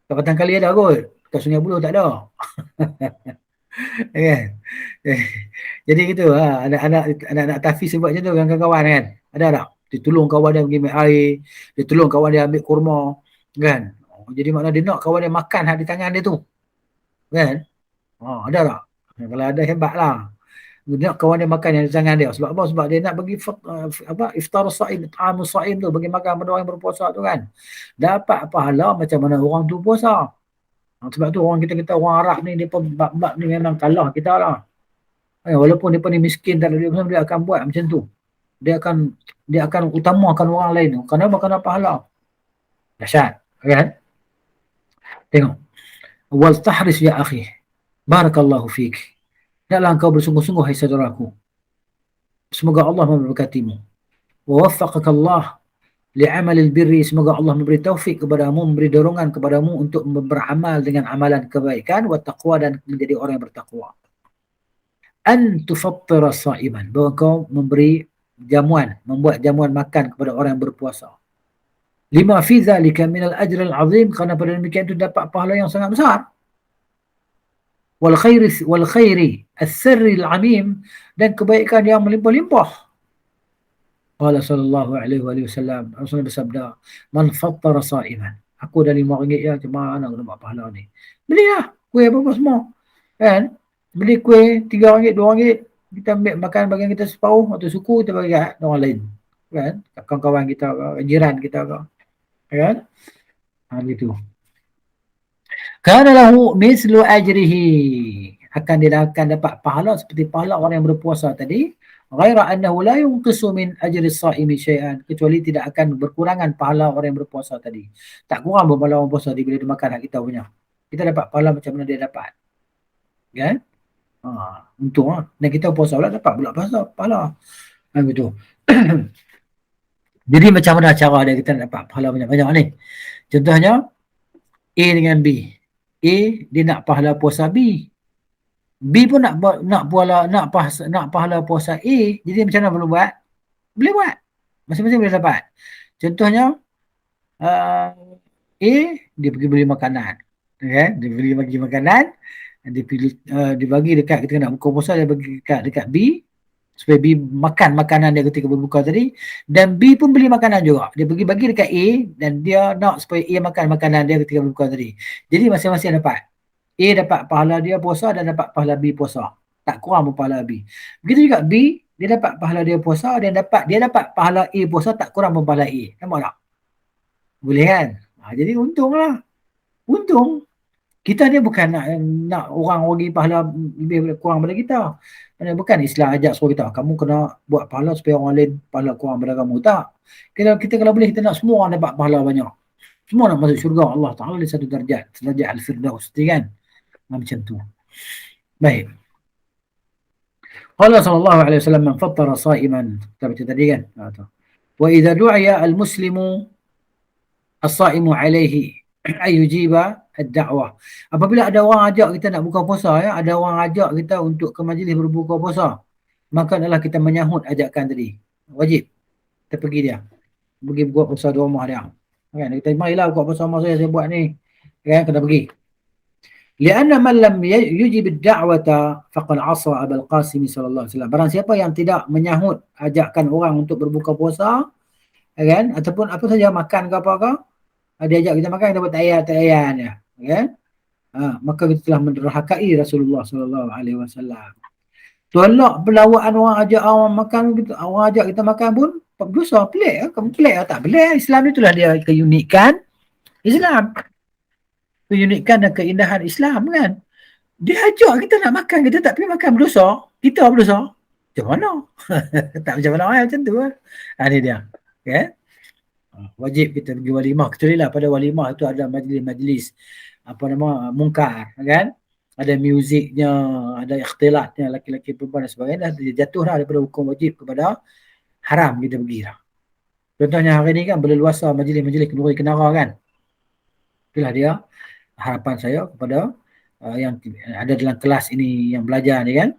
Kapatan kali ada kot. Kat Sungai Buloh tak ada. Kan? Eh, Jadi gitu ha. Anak-anak Tafiz sebab macam tu dengan kawan-kawan kan. Ada tak? Dia tolong kawan dia pergi ambil air. Dia tolong kawan dia ambil kurma. Kan? Jadi makna dia nak kawan dia makan di tangan dia tu. Kan? Ada tak? Kalau ada hebat lah. Dia nak kawan dia makan yang di tangan dia. Sebab apa? Sebab dia nak bagi iftar sa'im, ta'amu sa'im tu. Bagi makan pada orang yang berpuasa tu kan. Dapat pahala macam mana orang tu puasa. Sebab tu orang kita orang Arab ni, dia bab ni memang kalah kita lah. Walaupun dia ni miskin tak ada duit, dia akan buat macam tu. Dia akan utamakan orang lain. Kerana pahala. Dahsyat. Kan? Tengok. Wal tahris ya akhi. Barakallahu fik. Hendaklah engkau bersungguh-sungguh hai saudaraku. Semoga Allah memberkatimu. Wa waffaqakallah li'amalil birri. Semoga Allah memberi taufik kepadamu, memberi dorongan kepadamu untuk beramal dengan amalan kebaikan wa taqwa, dan menjadi orang yang bertakwa. An tufattira sa'iman. Bahawa kau memberi jamuan, membuat jamuan makan kepada orang yang berpuasa. Lima fi zalika minal ajril azim. Kerana pada demikian itu dapat pahala yang sangat besar. Wal khairi as-sirri al-amim. Dan kebaikan yang melimpah-limpah. Qala sallallahu alaihi wasallam, Rasulullah bersabda, man fattara sa'iman. Aku dah RM5 ya, macam mana aku dapat pahala ni? Belilah kuih apa-apa semua. Kan? Beli kuih RM3, RM2, kita ambil makan bagian kita separuh, atau suku kita bagi kat orang lain. Kan? Kawan-kawan kita ke, jiran kita ke. Kan? Gitu. Kana lahu mislu ajrihi. Dia akan dapat pahala seperti pahala orang yang berpuasa tadi. Ghaira annahu la yunqisu min ajri as-sa'imi syai'an. Kecuali tidak akan berkurangan pahala orang yang berpuasa tadi. Tak kurang pahala orang puasa bila dia makan hak kita punya. Kita dapat pahala macam mana dia dapat. Kan? Untung lah. Dan kita puasa pula dapat pula pahala. Begitu. Jadi macam mana cara dia kita dapat pahala banyak-banyak ni? Contohnya A dengan B. A dia nak pahala puasa B. B pun nak pahala puasa A. Jadi macam mana perlu buat? Boleh buat. Masing-masing boleh dapat. Contohnya A dia pergi beli makanan. Okay? Dia bagi makanan. Dia bagi dekat kita nak buka puasa, dia bagi dekat B supaya B makan makanan dia ketika berbuka tadi, dan B pun beli makanan juga. Dia pergi bagi dekat A dan dia nak supaya A makan makanan dia ketika berbuka tadi. Jadi masing-masing dapat. A dapat pahala dia puasa dan dapat pahala B puasa. Tak kurang pun pahala B. Begitu juga B, dia dapat pahala dia puasa dan dia dapat pahala A puasa, tak kurang pun pahala A. Nampak tak? Boleh kan? Jadi untunglah. Untung. Kita ni bukan nak orang bagi pahala lebih kurang pada kita. Bukan Islam ajak suruh kita, kamu kena buat pahala supaya orang lain pahala kurang pada kamu. Tak. Kita kalau boleh, kita nak semua orang dapat pahala banyak. Semua nak masuk syurga Allah Ta'ala di satu darjat. Darjat Al-Firdaus. Kan? Macam tu. Baik. Qala sallallahu alaihi wasallam, man fattara sa'iman. Kita baca tadi kan? Wa idza du'iya al-muslimu as-sa'imu alaihi ayujiba ad-da'wah. Apabila ada orang ajak kita nak buka puasa, ya, ada orang ajak kita untuk ke majlis berbuka puasa, maka adalah kita menyahut ajakan tadi. Wajib. Kita pergi dia. Pergi buka puasa di rumah dia. Kan? Kita marilah buka puasa rumah saya buat ni. Kan? Kena pergi. Lianna man lam yujib ad-da'wata faqad 'asa Abul Qasim sallallahu alaihi wasallam. Barang siapa yang tidak menyahut ajakan orang untuk berbuka puasa, kan, ataupun apa saja makan ke apa ke, dia ajak kita makan, kita buat tayan ya. Kan? Maka kita telah menderhakai Rasulullah sallallahu alaihi wasallam. Tolak pelawaan orang ajak orang makan, orang ajak kita makan pun dosa. Pelik. Kamu pelik tak? Pelik. Islam itulah dia keunikan Islam. Keunikan dan keindahan Islam kan. Dia ajak kita nak makan, kita tak pergi makan, berdosa. Kita berdosa. Macam mana? Tak macam mana macam tu. Ini dia. Okay? Wajib kita pergi walimah. Kecuali lah pada walimah itu ada majlis-majlis mungkar kan. Ada muziknya, ada ikhtilatnya laki-laki perempuan dan sebagainya. Dia jatuh dah daripada hukum wajib kepada haram kita pergi lah. Contohnya hari ni kan berleluasa majlis-majlis kenduri kenara kan. Itulah dia harapan saya kepada yang ada dalam kelas ini yang belajar ni kan,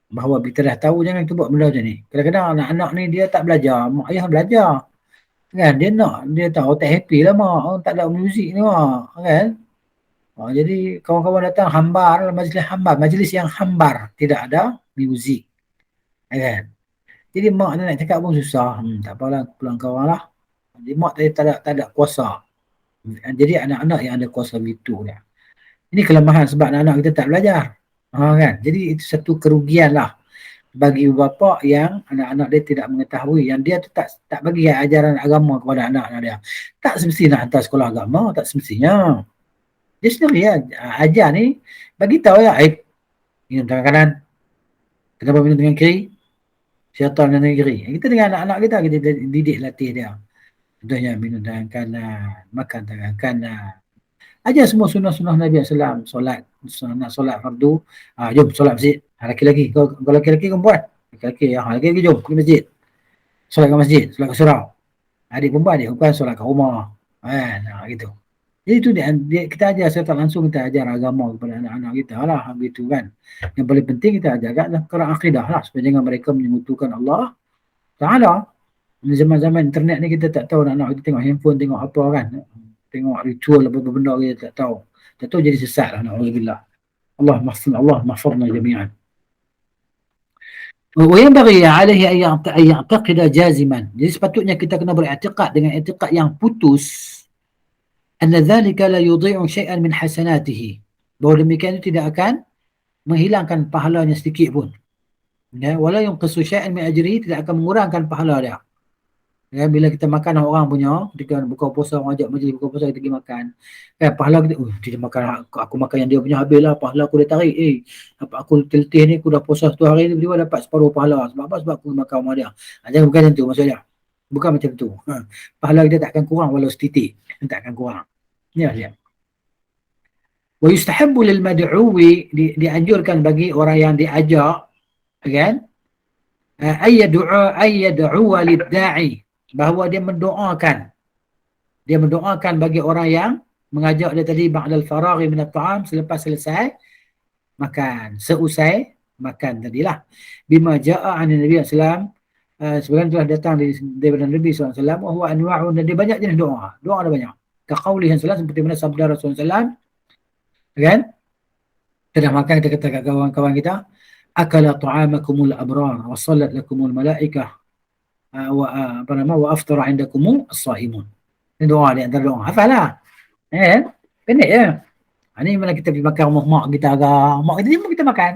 bahawa kita dah tahu jangan kita buat benda macam ni. Kadang-kadang anak-anak ni dia tak belajar, mak ayah belajar. Kan dia tahu tak happy lah mak, tak ada muzik ni mak, kan. Jadi kawan-kawan datang hambar, majlis yang hambar, tidak ada muzik, kan. Jadi mak nak cakap pun susah, tak apalah pulang kawan lah. Jadi mak tak ada kuasa. Jadi anak-anak yang ada kuasa begitu dia. Ini kelemahan sebab anak-anak kita tak belajar. Kan? Jadi itu satu kerugian lah bagi ibu bapa yang anak-anak dia tidak mengetahui, yang dia tu tak bagi ajaran agama kepada anak-anak dia. Tak semestinya nak hantar sekolah agama, tak semestinya. Dia sendiri ya, ajar ni bagi tahu ya, minum tangan kanan, kenapa minum tangan kiri, syaitan dengan kiri. Kita dengan anak-anak kita didik latih dia. Contohnya minum tangan kanan, makan tangan kanan. Ajar semua sunnah-sunnah Nabi SAW. Solat, nak solat fardu, jom solat masjid. Laki-laki, kau laki-laki kau perempuan. Laki-laki jom pergi masjid. Solat kat masjid, solat kat surau. Adik perempuan, adik perempuan solat kat rumah. Gitu. Jadi itu kita ajar secara langsung, kita ajar agama kepada anak-anak kita lah, gitu kan. Yang paling penting kita ajarkan perkara akidah lah, supaya jangan mereka menyekutukan Allah Ta'ala. Di zaman-zaman internet ni kita tak tahu anak-anak kita tengok handphone, tengok apa kan. Tengok ritual apa benda kita tak tahu. Tak tahu jadi sesat lah, na'udzubillah. Allah mahfazna jami'an. وينبغي عليه أن يعتقد جازما. Jadi sepatutnya kita kena beriktikad dengan iktikad yang putus, أن ذلك لا يضيع شيئا من حسناته. Bahawa demikian itu tidak akan menghilangkan pahalanya sedikit pun. Ya, wala yunqisu syai'an min ajrihi, tidak akan mengurangkan pahala dia. Ya, bila kita makan orang punya, ketika buka puasa, orang ajak majlis buka puasa, kita pergi makan. Pahala kita, dia makan, aku makan yang dia punya habis lah, pahala aku dah tarik. Aku letih ni, aku dah puasa satu hari ni, tiba-tiba dapat separuh pahala. Sebab apa? Sebab aku makan sama dia. Jangan bukan macam tu maksudnya. Bukan macam tu. Pahala kita tak akan kurang walau setitik. Tak akan kurang. Ya. Wa yustahabbu lil mad'uwi, dianjurkan bagi orang yang diajak, kan? Ayyad'u lid-da'i, bahawa dia mendoakan bagi orang yang mengajak dia tadi, ba'dal faraghi min at-ta'am, selepas selesai makan, seusai makan tadilah. Bima ja'a 'an Nabi sallallahu sebenarnya telah datang daripada Nabi SAW, wa huwa anwa'u, dan dia banyak jenis doa ada banyak. Kaqaulihi sallallahu, seperti mana sabda Rasulullah SAW, kan? Kita dah makan, kita kata kat kawan-kawan kita, akala ta'amakumul abrar wa sallat lakumul malaikah wa aftara indakumul as-saimun. Ini doa di antara doa. Hafal lah. Pendek je. Ini mana kita pergi makan rumah mak kita, mak kita jemput kita makan.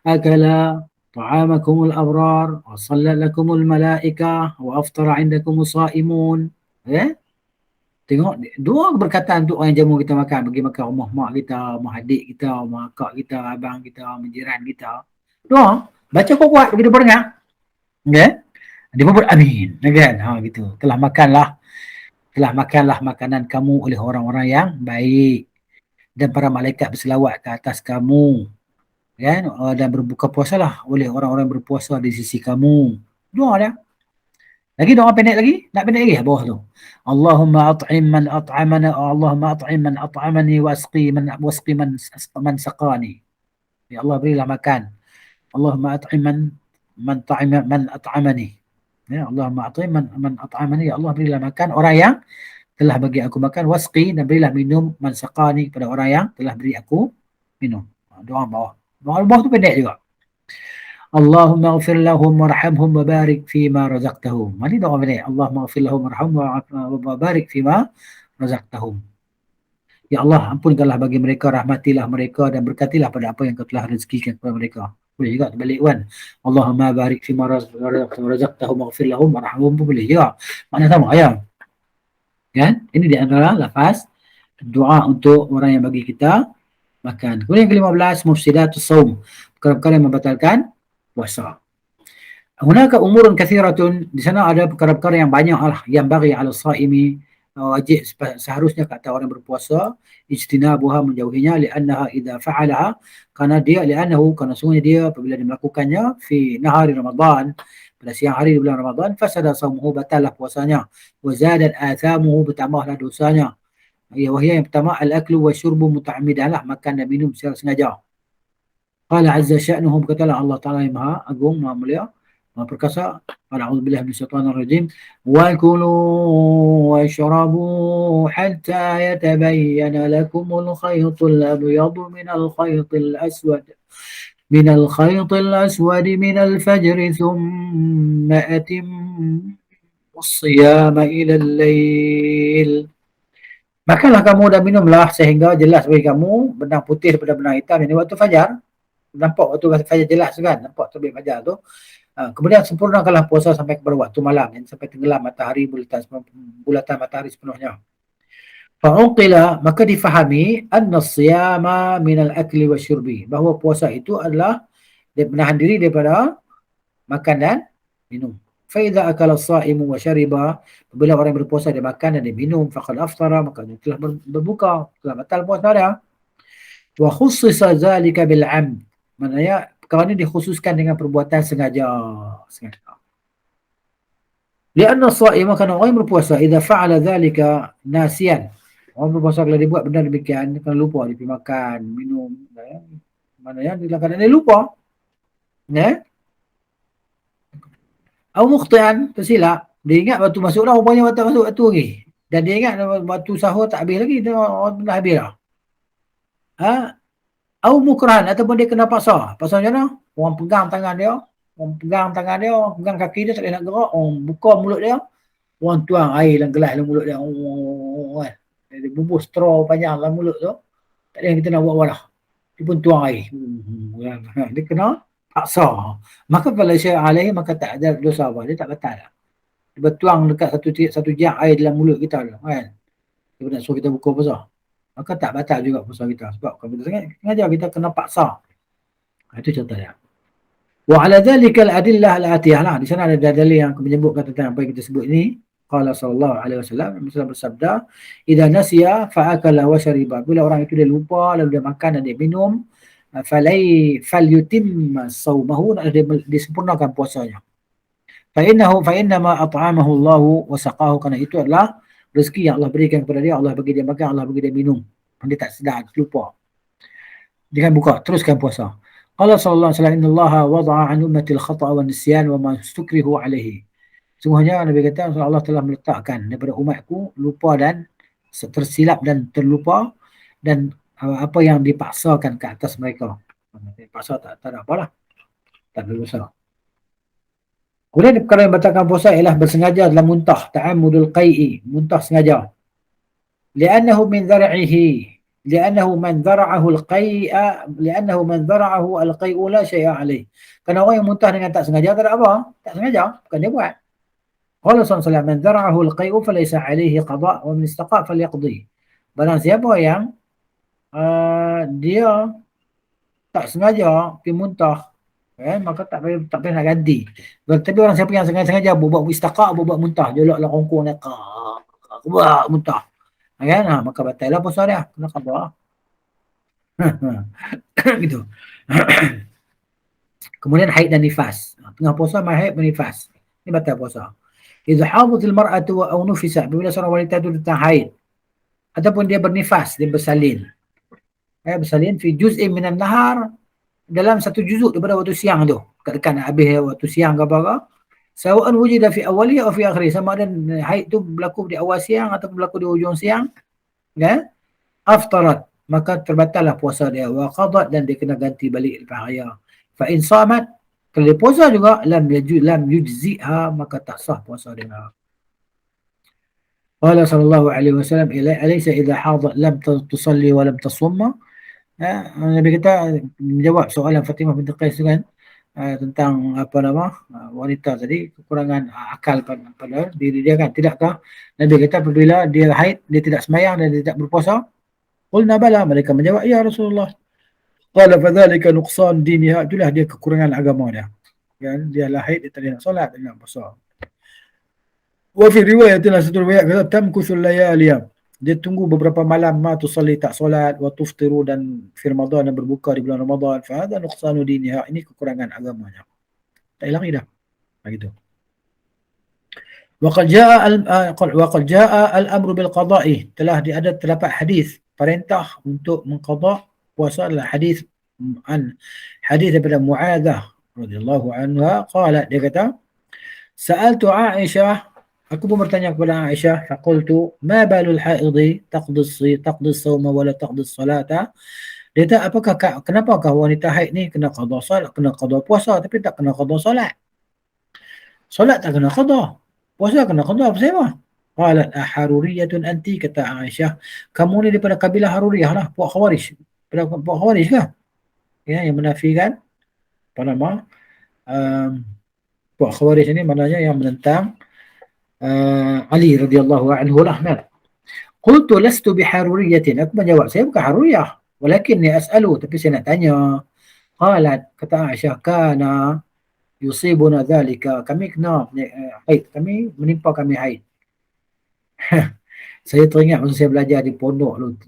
Akala ta'amakumul abrar wa sallat lakumul malaikah wa aftara indakumus saimun. Tengok dua perkataan untuk orang yang jamu kita makan, pergi makan rumah mak kita, rumah adik kita, rumah akak kita, abang kita, menjiran kita. Doa, baca kuat begitu dengar. Okay? Dia pun beramin, kan? Gitu. Telah makanlah makanan kamu oleh orang-orang yang baik, dan para malaikat berselawat ke atas kamu, kan? Dan berbuka puasalah oleh orang-orang berpuasa di sisi kamu. Doa dia. Lagi doa pendek lagi? Nak pendek lagi bawah tu. Allahumma at'im man at'amana, Allahumma at'im man at'amani wasqi man saqani. Ya Allah, berilah makan. Allahumma at'im man at'amani. Ya Allahumma at'im man at'amani. Ya Allah, berilah makan orang yang telah bagi aku makan, wasqi, dan berilah minum man saqani, kepada orang yang telah beri aku minum. Doa bawah. Doa bawah tu pendek juga. Allahumma ghafir lahum warhamhum wa barik fima razaqtahum. Ini doa ini. Allahumma ghafir lahum warhamhum wa barik fima razaqtahum. Ya Allah, ampunkanlah bagi mereka, rahmatilah mereka, dan berkatilah pada apa yang kau telah rezekikan kepada mereka. Boleh juga terbalik kan. Allahumma barik fima razaqtahum waghfir lahum warhamhum, boleh juga. Makna sama ya. Kan? Ini di antara lafaz doa untuk orang yang bagi kita makan. Kemudian yang ke-15, mufsidatus shaum, perkara-perkara yang membatalkan puasa. Hunaka umurun kathiratun, di sana ada perkara-perkara yang banyak lah, yang bagi ala saimi, wajib seharusnya kata orang berpuasa, ijtinabuha, menjauhinya, li'annaha idza fa'alaha, karena sungguhnya dia apabila dia melakukannya fi nahari Ramadan, pada siang hari di bulan Ramadan, fasada saumuhu, batallah puasanya, wa zadat athamuhu, bertambahlah dosanya. Wahia yang pertama, al-aklu wa syurbu muta'ammidan, makan dan minum secara sengaja. Qala azza sya'nuhu, berkatalah Allah Ta'ala yang maha agung, maha mulia, perkasa. A'udzubillahi minasyaitonir rajim. Wa kulu washrabu hatta yatabayyana lakumul khaytul abyadu minal khaytil aswad minal fajri thumma atimmus siyama ilal lail. Makanlah kamu dan minumlah sehingga jelas bagi kamu benang putih daripada benang hitam ini waktu fajar. Nampak waktu fajar jelas kan, nampak terbit fajar tu. Kemudian sempurnakanlah puasa sampai kepada waktu malam, sampai tenggelam matahari bulatan matahari sepenuhnya. Fa'uqila, maka difahami anna siyama minal akli wa syurbi, bahawa puasa itu adalah menahan diri daripada makan dan minum. Fa'idha akala sa'imu wa syariba, apabila orang yang berpuasa dia makan dan dia minum, faqad aftara, maka dia telah berbuka, telah batal puasa dia. Wa khussisa zalika bil 'amd, maknanya perkara ini dikhususkan dengan perbuatan sengaja. Lianna as-sha'ima, kerana orang yang berpuasa, idza fa'ala dzalika nasiyan, orang berpuasa kalau dia buat benda demikian, dia lupa dia pergi makan, minum, maknanya dalam keadaan dia lupa. Atau mukhtian, tersilap, dia ingat waktu masuk dah, rupanya waktu masuk waktu lagi, dan dia ingat waktu sahur tak habis lagi, dia dah habis dah. Atau mukrahan, ataupun dia kena paksa. Paksa macam mana? Orang pegang tangan dia, orang pegang kaki dia, tak boleh nak gerak, orang buka mulut dia, orang tuang air dalam gelas dalam mulut dia, dia bubuh straw panjang dalam mulut tu, tak ada yang kita nak buat dah. Dia pun tuang air. Dia kena paksa. Maka kalau syai' alaihi, maka tak ada dosa apa, dia tak batal. Dia bertuang dekat satu jam air dalam mulut kita kan. Dia nak suruh kita buka puasa, maka tak batal juga puasa kita. Sebab kalau kita sengaja kita kena paksa. Itu contoh dia. Wa ala dhalika al-adillah al-atiyah lah. Di sana ada dalil yang menyebutkan tentang apa yang kita sebut ini. Qala sallallahu alaihi wasallam, Rasulullah bersabda, idza nasiya fa akala wa shariba, bila orang itu dia lupa lalu dia makan dan dia minum, falyutim saumahu, dia sempurnakan puasanya. Fa innama at'amahu Allah wa saqahu, kerana itu adalah rezeki yang Allah berikan kepada dia, Allah bagi dia makan, Allah bagi dia minum. Dia tak sedar, lupa. Dia kan buka, teruskan puasa. Qala sallallahu alaihi wasallam, innallaha wada'a an ummati al-khata'a wa nisyan wa ma stukrihu alaihi. Sungguhnya Nabi kata Allah telah meletakkan daripada umatku lupa dan tersilap dan terlupa, dan apa yang dipaksakan ke atas mereka. Paksa tak ada apalah, tak ada dosa. Kemudian perkara yang batalkan puasa ialah bersengaja dalam muntah, ta'ammudul qai'i, muntah sengaja. Li'annahu man dhara'ahu al-qai'u la syai'a alaih. Kerana orang yang muntah dengan tak sengaja tak ada apa, tak sengaja, bukan dia buat. Qala sallallahu alaihi wasallam, man dhara'ahu al-qai'u falaysa alaihi qada' wa man istaqa' falyaqdi. Barang siapa yang dia tak sengaja pergi muntah, maka tak payah nak ganti. Tapi orang siapa yang sengaja buat istaqa', buat muntah, joloklah kongkong nak buat muntah, kan? Maka batal lah puasa dia, kena qada. Gitu. Kemudian haid dan nifas. Tengah puasa haid dan nifas, ini batal puasa. Idza hadatil mar'atu aw nufisa, bila seorang wanita itu tentang haid ataupun dia bernifas, dia bersalin. Bersalin fi juz'in minan nahar, dalam satu juzuk daripada waktu siang tu. Dekat nak habis waktu siang ke apa-apa. Sawa'an wujida fi awali atau fi akhiri, sama ada haid tu berlaku di awal siang ataupun berlaku di hujung siang, kan? Aftarat, maka terbatallah puasa dia. Wa qadat, dan dia kena ganti balik lepas raya. Fa in samat, kalau dia puasa juga, lam yujzi'ha, maka tak sah puasa dia. Qala sallallahu alaihi wasallam, alaysa idza hadat lam tusalli wa lam tasumma. Nabi kata, menjawab soalan Fatimah binti Qais kan, tentang apa nama wanita tadi, kekurangan akal pada diri dia kan. Tidakkah Nabi kata apabila dia haid, dia tidak sembahyang dan dia tidak berpuasa? Qulna bala, mereka menjawab, ya Rasulullah. Qala fadzalika nuqsan diniha, itulah dia kekurangan agama dia. Kan, dia lah haid, dia tak nak solat, dia nak puasa. Wa fi riwayat, satu riwayat kata tamkusul layaliya, dia tunggu beberapa malam, ma tusalli, tak solat, wa tuftiru, dan fi Ramadan, dan berbuka di bulan Ramadan. Fa hadha nuqsanu diniha, ini kekurangan agamanya. Tak hilang dah. Begitu. Wa qad jaa al-amru bil qada'i, telah terdapat hadis perintah untuk mengqada puasa, adalah hadis daripada Mu'adzah radhiyallahu anha qalat, dia kata, sa'altu Aisyah, aku pun bertanya kepada Aisyah, faqultu ma balul haidhi taqdi as-sawma wa la taqdi as-salata. Dia kata, kenapakah wanita haid ni kena qada salat, kena qada puasa tapi tak kena qada solat? Solat tak kena qada, puasa kena qada, apa sebab? Qalat aharuriyatun anti, kata Aisyah, kamu ni daripada kabilah Haruriyah lah, puak Khawarij. Puak Khawarij kah? Ya, yang menafikan apa nama? Puak Khawarij ini maknanya yang menentang Ali radhiyallahu anhu lah, kan? Qultu lastu biharuriyatin, aku menjawab, saya bukan Haruriyah, walakinni as'alu, tapi saya nak tanya. Qalat, kata Aisyah, kana yusibuna dhalika, kami kena haid, kami menimpa kami haid. Saya teringat masa saya belajar di pondok dulu,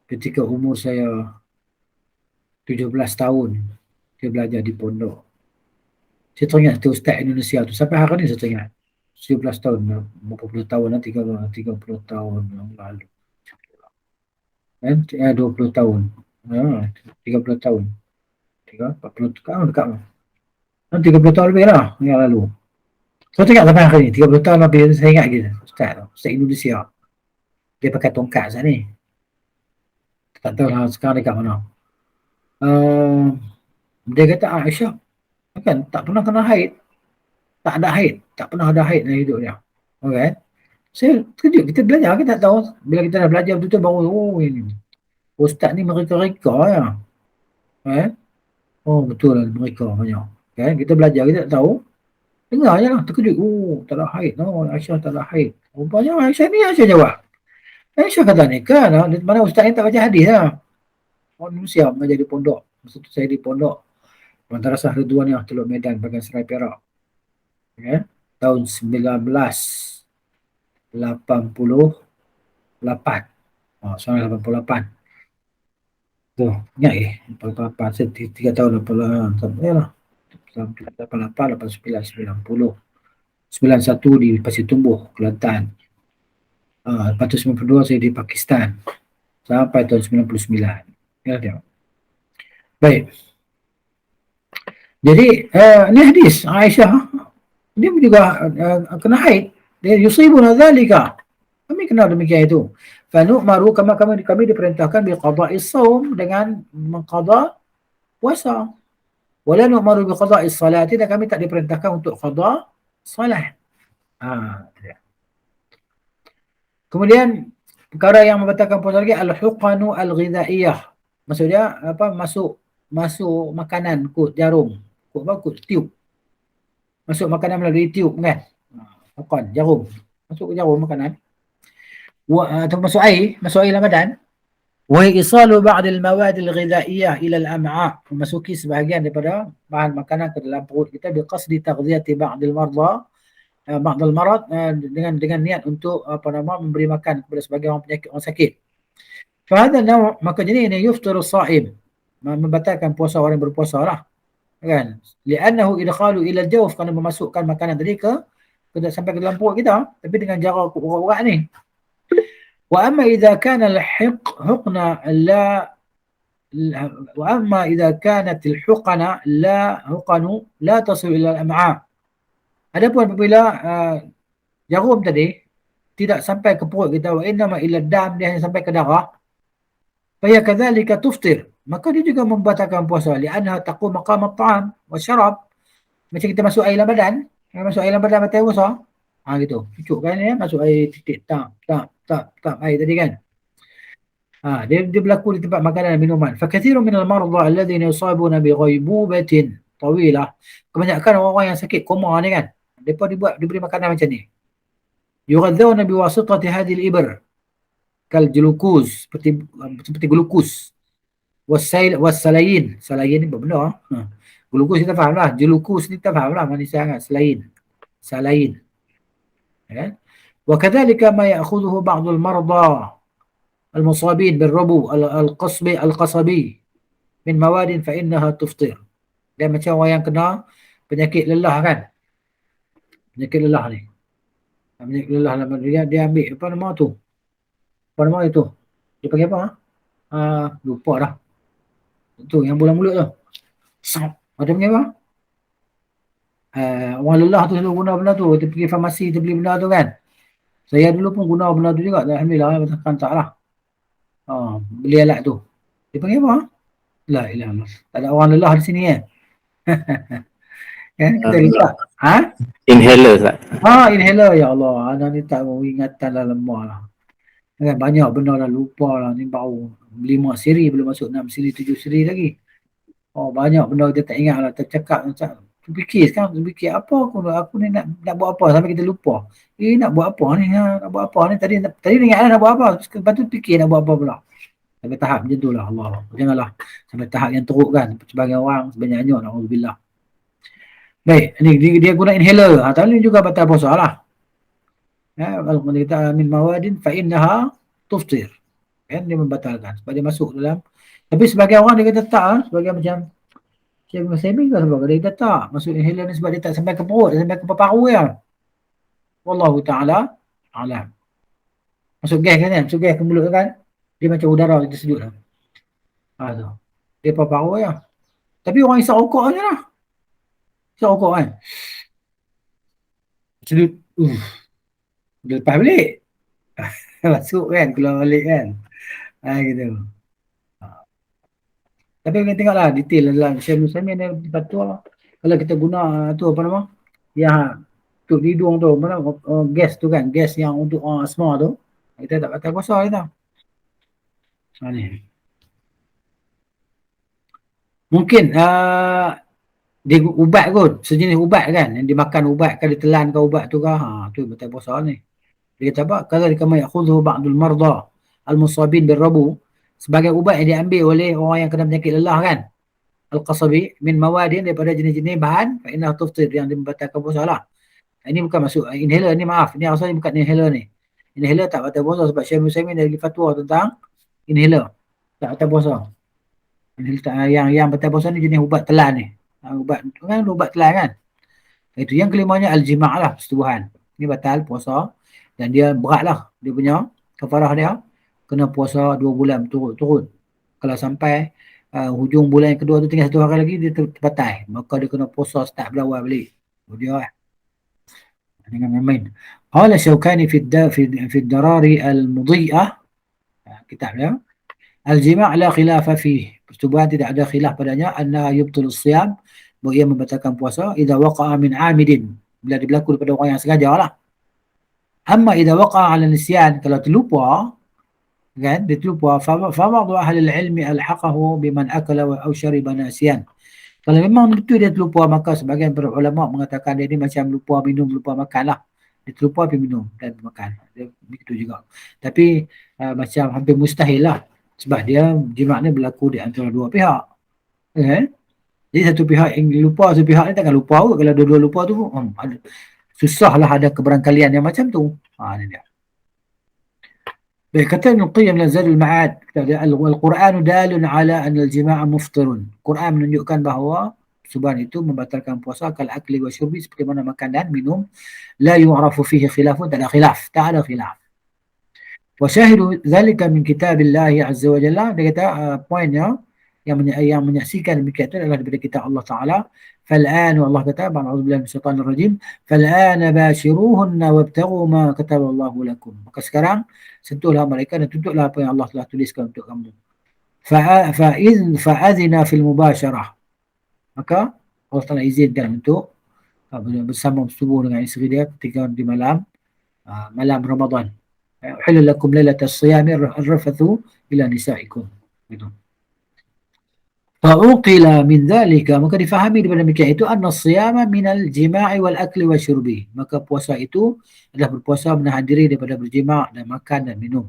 ketika umur saya 17 tahun, saya belajar di pondok. Saya teringat tu Ustaz Indonesia tu, sampai hari ni saya teringat. 17 tahun, berapa puluh tahun, 30 tahun yang lalu. 20 tahun. 30 tahun. 40 tahun dekat lah. 30 tahun lebih lah yang lalu. Saya teringat sampai hari ni, 30 tahun lebih saya ingat gitu. Ustaz Indonesia. Dia pakai tongkat saat ni. Tak tahu lah sekarang dekat mana. Dia kata Aisyah kan tak pernah kena haid. Tak ada haid. Tak pernah ada haid dalam hidup dia. Okay. Saya terkejut. Kita belajar, kita tak tahu. Bila kita dah belajar betul-betul baru, oh ini. Ustaz ni mereka-reka ya. Oh betul lah mereka banyak. Okay. Kita belajar, kita tak tahu. Dengar je lah, terkejut. Oh tak ada haid. No, Aisyah tak ada haid. Rupanya Aisyah ni Aisyah jawab. Aisyah kata ni kan, mana Ustaz ni tak baca hadis lah. Orang Malaysia mengajar di pondok. Masa tu saya di pondok Madrasah Ridwaniyah Teluk Medan bahagian Serai Perak. Okay. Tahun 1988. 1988. Tu, ingat 88. Saya 3 tahun 88. Ya lah. 88, 89, 90. 91 di Pasir Tumbuh, Kelantan. Lepas tu 92 saya di Pakistan. Sampai tahun 99. Ya, tengok. Baik. Jadi, ni hadis Aisyah. Dia juga kena haid. Dia yusibuna dhalika. Kami kenal demikian itu. Fanu'maru kami diperintahkan biqada'is saum, dengan mengqada puasa. Wala nu'maru biqada'is salati, dan kami tak diperintahkan untuk qada salat. Kemudian perkara yang membatalkan puasa lagi al-huqanu al-ghidhaiyah. Maksudnya apa? Masuk makanan kut jarum, kut tiup. Masuk makanan melalui tiup kan? Huqan jarum. Masuk ke jarum makanan. Atau masuk air dalam badan. Wa isalu ba'd al-mawad al-ghidhaiyah ila al-am'a, memasuki sebahagian daripada bahan makanan ke dalam perut kita biqasdi taghdhiyati ba'd al-marda, ba'd al-marad, dengan niat untuk memberi makan kepada sebagian orang penyakit, orang sakit. Fahadha naw', maka jenis ini yuftiru as-sha'im, membatalkan puasa orang yang berpuasa lah. Kan? Li'annahu idkhalu ila al-jawf, kerana memasukkan makanan tadi sampai ke dalam perut kita, tapi dengan cara urat-urat ni. Wa amma idza kana al-huqna la وأما إذا كانت الحقنة لا تصل إلى الأمعاء. Adapun apabila jarum tadi tidak sampai ke perut kita, wa innama ila dam, dia hanya sampai ke darah, fa ya kadzalika tuftir, maka dia juga membatalkan puasa. Li'annaha taqum maqam at-ta'am wa syarab. Macam kita masuk air dalam badan, batal puasa. Gitu. Cucuk kan ya, masuk air titik tap air tadi kan. Dia berlaku di tempat makanan dan minuman. Fa katsirun minal marḍā alladhina yusabuna bi ghaibubatin tawilah. Kebanyakan orang-orang yang sakit koma ni kan, depa diberi makanan macam ni. Yughadzawna bi wasitati hadhihi al-ibr kal glukuz, seperti glukuz. Wasalayin ni benar. Glukuz kita faham lah, glukuz ni kita faham lah, manusia kan, salayin. Ya. Wa kadzalika ma ya'khudhuhu ba'd al-marḍā المصابين بالربو القصبي من مواد فإنها تفطر. Dia macam orang yang kena penyakit lelah kan. Penyakit lelah ni. Penyakit lelah dia ambil apa nama tu? Apa nama itu? Dia panggil apa? Lupa dah. Tu yang bulan mulut tu. Ada punya apa? Orang lelah tu selalu guna benda tu. Dia pergi farmasi, dia beli benda tu kan. Saya dulu pun guna benda tu juga. Alhamdulillah, tak lah. Beli alat tu. Dia panggil apa? La ilaha illallah. Tak ada orang lelah di sini kan? Kan kita letak. Ha? Inhaler Ustaz. Inhaler. Ya Allah. Anak ni tak mau ingatan dah lemah lah. Kan banyak benda dah lupa lah. Ni baru 5 siri belum masuk 6 siri, 7 siri lagi. Banyak benda dia tak ingat lah. Tercakap macam fikir sekarang, fikir apa aku ni nak buat apa sampai kita lupa. Nak buat apa ni? Nak buat apa ni? Tadi ingat nak buat apa. Lepas tu fikir nak buat apa pula. Sampai tahap macam tu lah Allah. Janganlah sampai tahap yang teruk kan. Sebagai orang sebenarnya na'udzubillah. Baik, ni dia guna inhaler. Tapi ni juga batal puasa lah. Kalau kita min mawadin fa innaha tuftir. Kan dia membatalkan sebab dia masuk dalam. Tapi sebagai orang dia kata tak, sebagai macam Syekh Musaimin kan sebab dia kata tak, masuk inhaler ni sebab dia tak sampai ke perut, dia sampai ke paru ya. Wallahu taala alam. Masuk gas kan? Masuk gas ke mulut kan? Dia macam udara kita sejuk lah. Tu. Dia paru ya. Tapi orang isap rokok je lah. Isap rokok kan? Sedut. Dia lepas balik. Masuk kan? Keluar balik kan? Gitu. Tapi kita tengoklah detail dalam Syekh Musaimin dia patut kalau kita guna tu apa nama? Yang untuk hidung tu, mana gas tu kan? Gas yang untuk asma tu. Kita tak batal puasa kita. Ni. Mungkin dia ubat kot, sejenis ubat kan? Yang dia makan ubat kan, dia telan ke ubat tu ke? Tu batal puasa ni. Dia kata apa? Kadzalika ma ya'khudhu ba'dul marda al-musabin bil-rabu, sebagai ubat yang diambil oleh orang yang kena penyakit lelah kan, al-qasabi min mawadin, daripada jenis-jenis bahan fa inna tuftir, yang membatalkan puasa lah. Ini bukan masuk inhaler ni, maaf, ini asalnya bukan inhaler ni. Inhaler tak batal puasa sebab Syekh Musaimin dah bagi fatwa tentang inhaler tak batal puasa. Yang batal puasa ni jenis ubat telan ni. Ubat kan, ubat telan kan. Itu yang kelimanya al-jima' lah, persetubuhan. Ini batal puasa dan dia berat lah, dia punya kafarah dia kena puasa 2 bulan turut-turut. Kalau sampai hujung bulan yang kedua tu tinggal 1 hari lagi, dia terbatal, maka dia kena puasa start berawal balik. Dia lah dengan main-main. Qala Syaukani fi darari al-mudhi'ah, kitab dia, al-jima' la khilafa fihi, persetubuhan tidak ada khilaf padanya, anna yubtul siyam, bahawa ia membatalkan puasa idza waqa'a min 'amidin, bila dia berlaku daripada orang yang sengaja lah. Amma idza waqa'a 'ala nisyan, kalau terlupa kan, dia terlupa, fa ba'd ahli al-'ilmi alhaqahu biman akala aw shariba nasiyan. Kalau memang betul dia terlupa, maka sebagian para ulama mengatakan dia ni macam lupa minum, lupa makan lah. Dia terlupa pergi minum dan makan. Dia begitu juga. Tapi macam hampir mustahil lah. Sebab dia jima' ni berlaku di antara dua pihak. Kan? Jadi satu pihak yang lupa, satu pihak ni takkan lupa kot. Kalau dua-dua lupa tu, susahlah ada keberangkalian yang macam tu. Ni dia. Baik, kata Ibn Qayyim dalam Zadul Ma'ad, Al-Quran dalun ala anna al-jima'a muftirun. Quran menunjukkan bahawa persetubuhan itu membatalkan puasa kal akli wa syurbi, seperti mana makan dan minum. La yu'rafu fihi khilafun, tak ada khilaf, tak ada khilaf. Wa syahidu dhalika min kitabillahi azza wa jalla, dia kata poinnya yang menyaksikan demikian itu adalah daripada kitab Allah Ta'ala. Fal'an, Allah kata, ba'udzubillahi minasyaitanir rajim, fal'ana bashiruhunna wabtaghu ma kataballahu lakum. Maka sekarang sentuhlah mereka dan tuntutlah apa yang Allah telah tuliskan untuk kamu. Fa'adhina fil mubasharah. Maka Allah Ta'ala izinkan untuk bersama bersetubuh dengan isteri dia ketika di malam Ramadan. Uhilla lakum lailatas siyami ar-rafathu ila nisaikum. Gitu. Fa'uqila min dhalika, maka difahami daripada demikian itu, anna siyama minal jima'i wal akli wa syurbi. Maka puasa itu adalah berpuasa menahan diri daripada berjima' dan makan dan minum.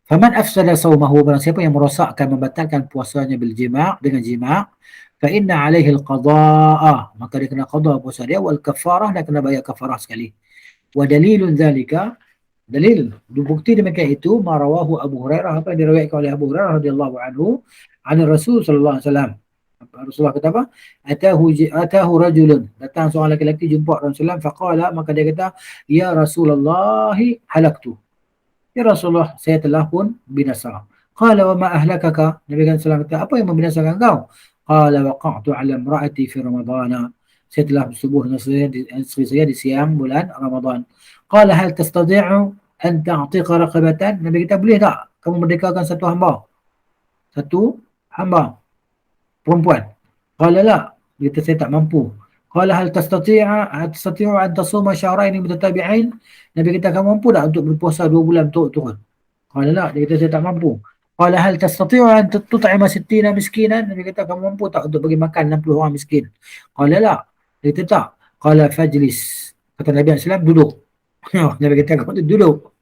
Faman afsada sawmahu, barang siapa yang merosakkan, membatalkan puasanya bil jima' dengan jima', fa inna alaihi al-qada'ah, maka dia kena qada puasa dia, wal kafarah, dan kena bayar kafarah sekali. Wa dalilun dhalika, dalil bukti demikian itu, ma rawahu Abu Hurairah, apa yang diriwayatkan oleh Abu Hurairah radhiyallahu anhu an Rasul sallallahu alaihi wasallam. Rasulullah kata apa? Atahu rajulun, datang seorang lelaki jumpa Rasulullah, faqala, maka dia kata, ya Rasulullah halaktu, ya Rasulullah saya telah pun binasa. Qala wa ma ahlakaka, Nabi sallallahu alaihi wasallam kata, apa yang membinasakan kau? Qala waqa'tu 'ala imra'ati fi Ramadhan. Saya telah bersetubuh dengan isteri saya di siang bulan Ramadan. Qala hal tastati'u an ta'tiqa raqabatan? Nabi kata, boleh tak kamu merdekakan satu hamba? Satu hamba perempuan. Qala la, dia kata saya tak mampu. Qala hal tastati'u an tasuma syahrayn mutatabi'ain? Nabi kata kamu mampu tak untuk berpuasa 2 bulan turut-turut? Qala la, dia kata saya tak mampu. Qala hal tastati'u an tut'ima 60 miskinan? Nabi kata kamu mampu tak untuk bagi makan 60 orang miskin? Qala la, dia kata tak. Qala fajlis. Kata Nabi SAW, duduk. Nabi kata kamu duduk.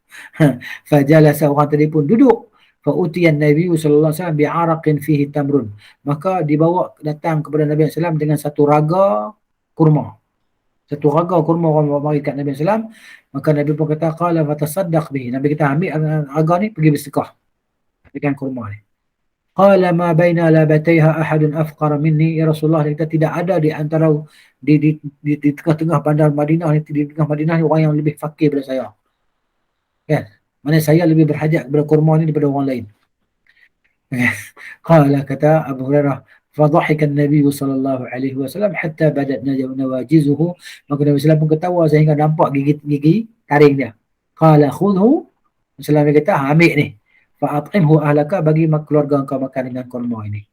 Fajalasa, orang tadi pun duduk. Fa'utiyan Nabi sallallahu alaihi wasallam bi'araqin fihi tamrun. Maka dibawa datang kepada Nabi SAW dengan satu raga kurma. Satu raga kurma orang mari kat Nabi SAW. Maka Nabi pun kata, qala fatasaddaq bihi. Nabi kata, ambil raga ni pergi bersedekah dengan kurma ni. Qala ma baina labataiha ahadun afqara minni. Ya Rasulullah, dia kata tidak ada di antara di tengah-tengah bandar Madinah ni, di tengah Madinah ni orang yang lebih fakir daripada saya. Kan? Mana saya lebih berhajat kepada kurma ni daripada orang lain. Qala, kata Abu Hurairah, fadhahika an-nabiy sallallahu alaihi wasallam hatta badat nawajizuhu. Maka Nabi sallallahu pun ketawa sehingga nampak gigi taring dia. Qala khudhu. Sallallahu kata, ambil ni. Fa'at'imhu ahlaka, bagi keluarga engkau makan dengan kurma ini.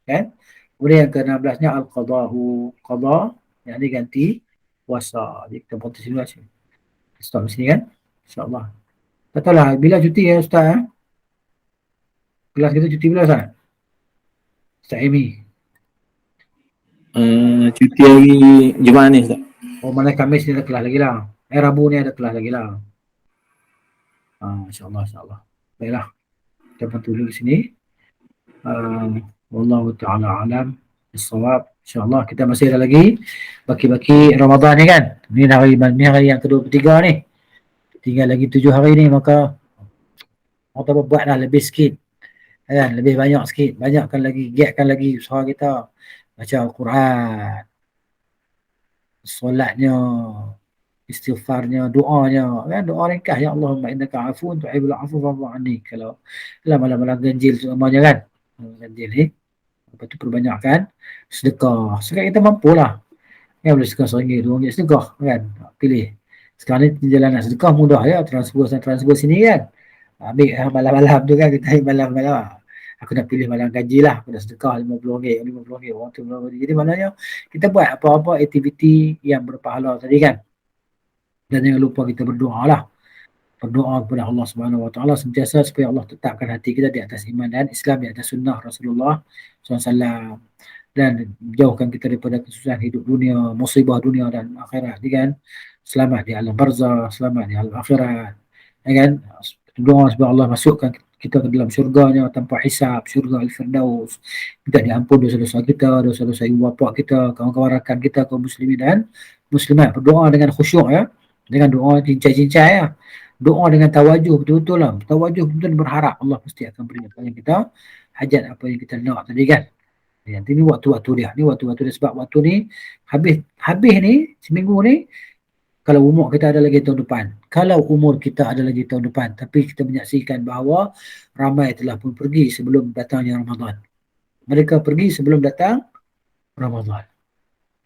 Kan? Kemudian yang ke-16-nya al-qada'u. Qada, yang ini ganti puasa. Jadi kita potong sini lah. Stop di sini kan? InsyaAllah. Tak tahulah, bila cuti ya Ustaz? Kelas kita cuti bila Ustaz? Ustaz Amy. Cuti hari Jumaat ni Ustaz. Oh, mana Khamis ni ada kelas lagi lah. Rabu ni ada kelas lagi lah. InsyaAllah. Baiklah. Kita bantu dulu di sini. Wallahu ta'ala alam. As-sawab. InsyaAllah kita masih ada lagi baki-baki Ramadan ni kan. Ni hari yang ke-23 ni. Tinggal lagi 7 hari ni, maka orang buatlah lebih sikit. Kan? Lebih banyak sikit. Banyakkan lagi, giatkan lagi usaha kita. Baca Al-Quran. Solatnya. Istighfarnya, doanya. Kan? Doa ringkas. Ya Allahumma innaka afun tu'ibul afu fa'fu anni. Kalau malam-malam ganjil semuanya kan. Ganjil ni. Lepas tu perbanyakkan sedekah. Sekarang kita mampulah. Ya boleh sedekah RM1, RM2 sedekah kan. Pilih. Sekarang ni jalan nak sedekah mudah ya. Transfer sini kan. Ambil malam-malam tu kan. Kita malam-malam. Aku nak pilih malam gaji lah. Aku nak sedekah RM50, RM50. Orang tu RM50. Jadi maknanya kita buat apa-apa aktiviti yang berpahala tadi kan. Dan jangan lupa kita berdoa lah. Berdoa kepada Allah Subhanahu Wa Taala sentiasa supaya Allah tetapkan hati kita di atas iman dan Islam, di atas sunnah Rasulullah SAW, dan jauhkan kita daripada kesusahan hidup dunia, musibah dunia dan akhirat, kan? Selamat di alam barzah, selamat di alam akhirat, kan? Doa supaya Allah masukkan kita ke dalam syurganya tanpa hisab, syurga Al-Firdaus. Minta diampun dosa-dosa kita, dosa-dosa ibu bapa kita, kawan-kawan rakan kita, kaum muslimin dan muslimat. Berdoa dengan khusyuk ya. Dengan doa cincai-cincai ya. Doa dengan tawajuh betul-betul lah. Tawajuh betul-betul berharap Allah pasti akan beri apa yang kita hajat, apa yang kita nak tadi kan. Nanti ni waktu-waktu dia. Ni waktu-waktu dia, sebab waktu ni habis ni seminggu ni. Kalau umur kita ada lagi tahun depan. Kalau umur kita ada lagi tahun depan. Tapi kita menyaksikan bahawa ramai telah pun pergi sebelum datangnya Ramadan. Mereka pergi sebelum datang Ramadan.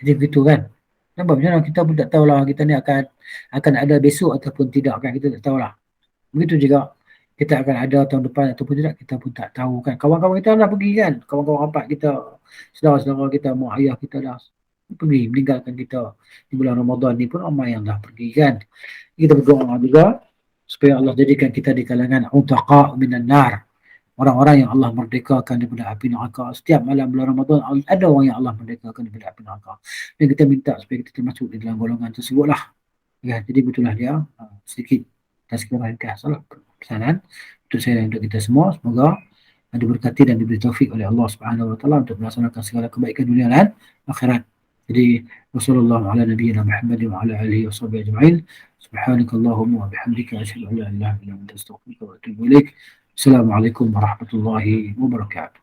Jadi begitu kan. Nampak macam mana kita pun tak tahulah kita ni akan ada besok ataupun tidak kan. Kita tak tahulah. Begitu juga kita akan ada tahun depan ataupun tidak, kita pun tak tahu kan. Kawan-kawan kita dah pergi kan. Kawan-kawan rapat kita, saudara-saudara kita, mak ayah kita dah pergi meninggalkan kita di bulan Ramadan ni pun ramai yang dah pergi kan. Kita berdoa juga supaya Allah jadikan kita di kalangan utaqa minan nar, orang-orang yang Allah merdekakan daripada api neraka. Setiap malam bulan Ramadan ada orang yang Allah merdekakan daripada api neraka. Dan kita minta supaya kita termasuk di dalam golongan tersebut lah. Ya, jadi betullah dia sedikit tazkirah ringkas salah pesanan untuk saya dan untuk kita semua. Semoga diberkati dan diberi taufik oleh Allah Subhanahu Wa Taala untuk melaksanakan segala kebaikan dunia dan akhirat. Jadi Rasulullah ala nabiyina Muhammad wa ala alihi wa sahbihi ajma'in. Subhanakallahumma wa bihamdika asyhadu an la ilaha illa anta astaghfiruka wa atubu ilaik. Assalamualaikum warahmatullahi wabarakatuh.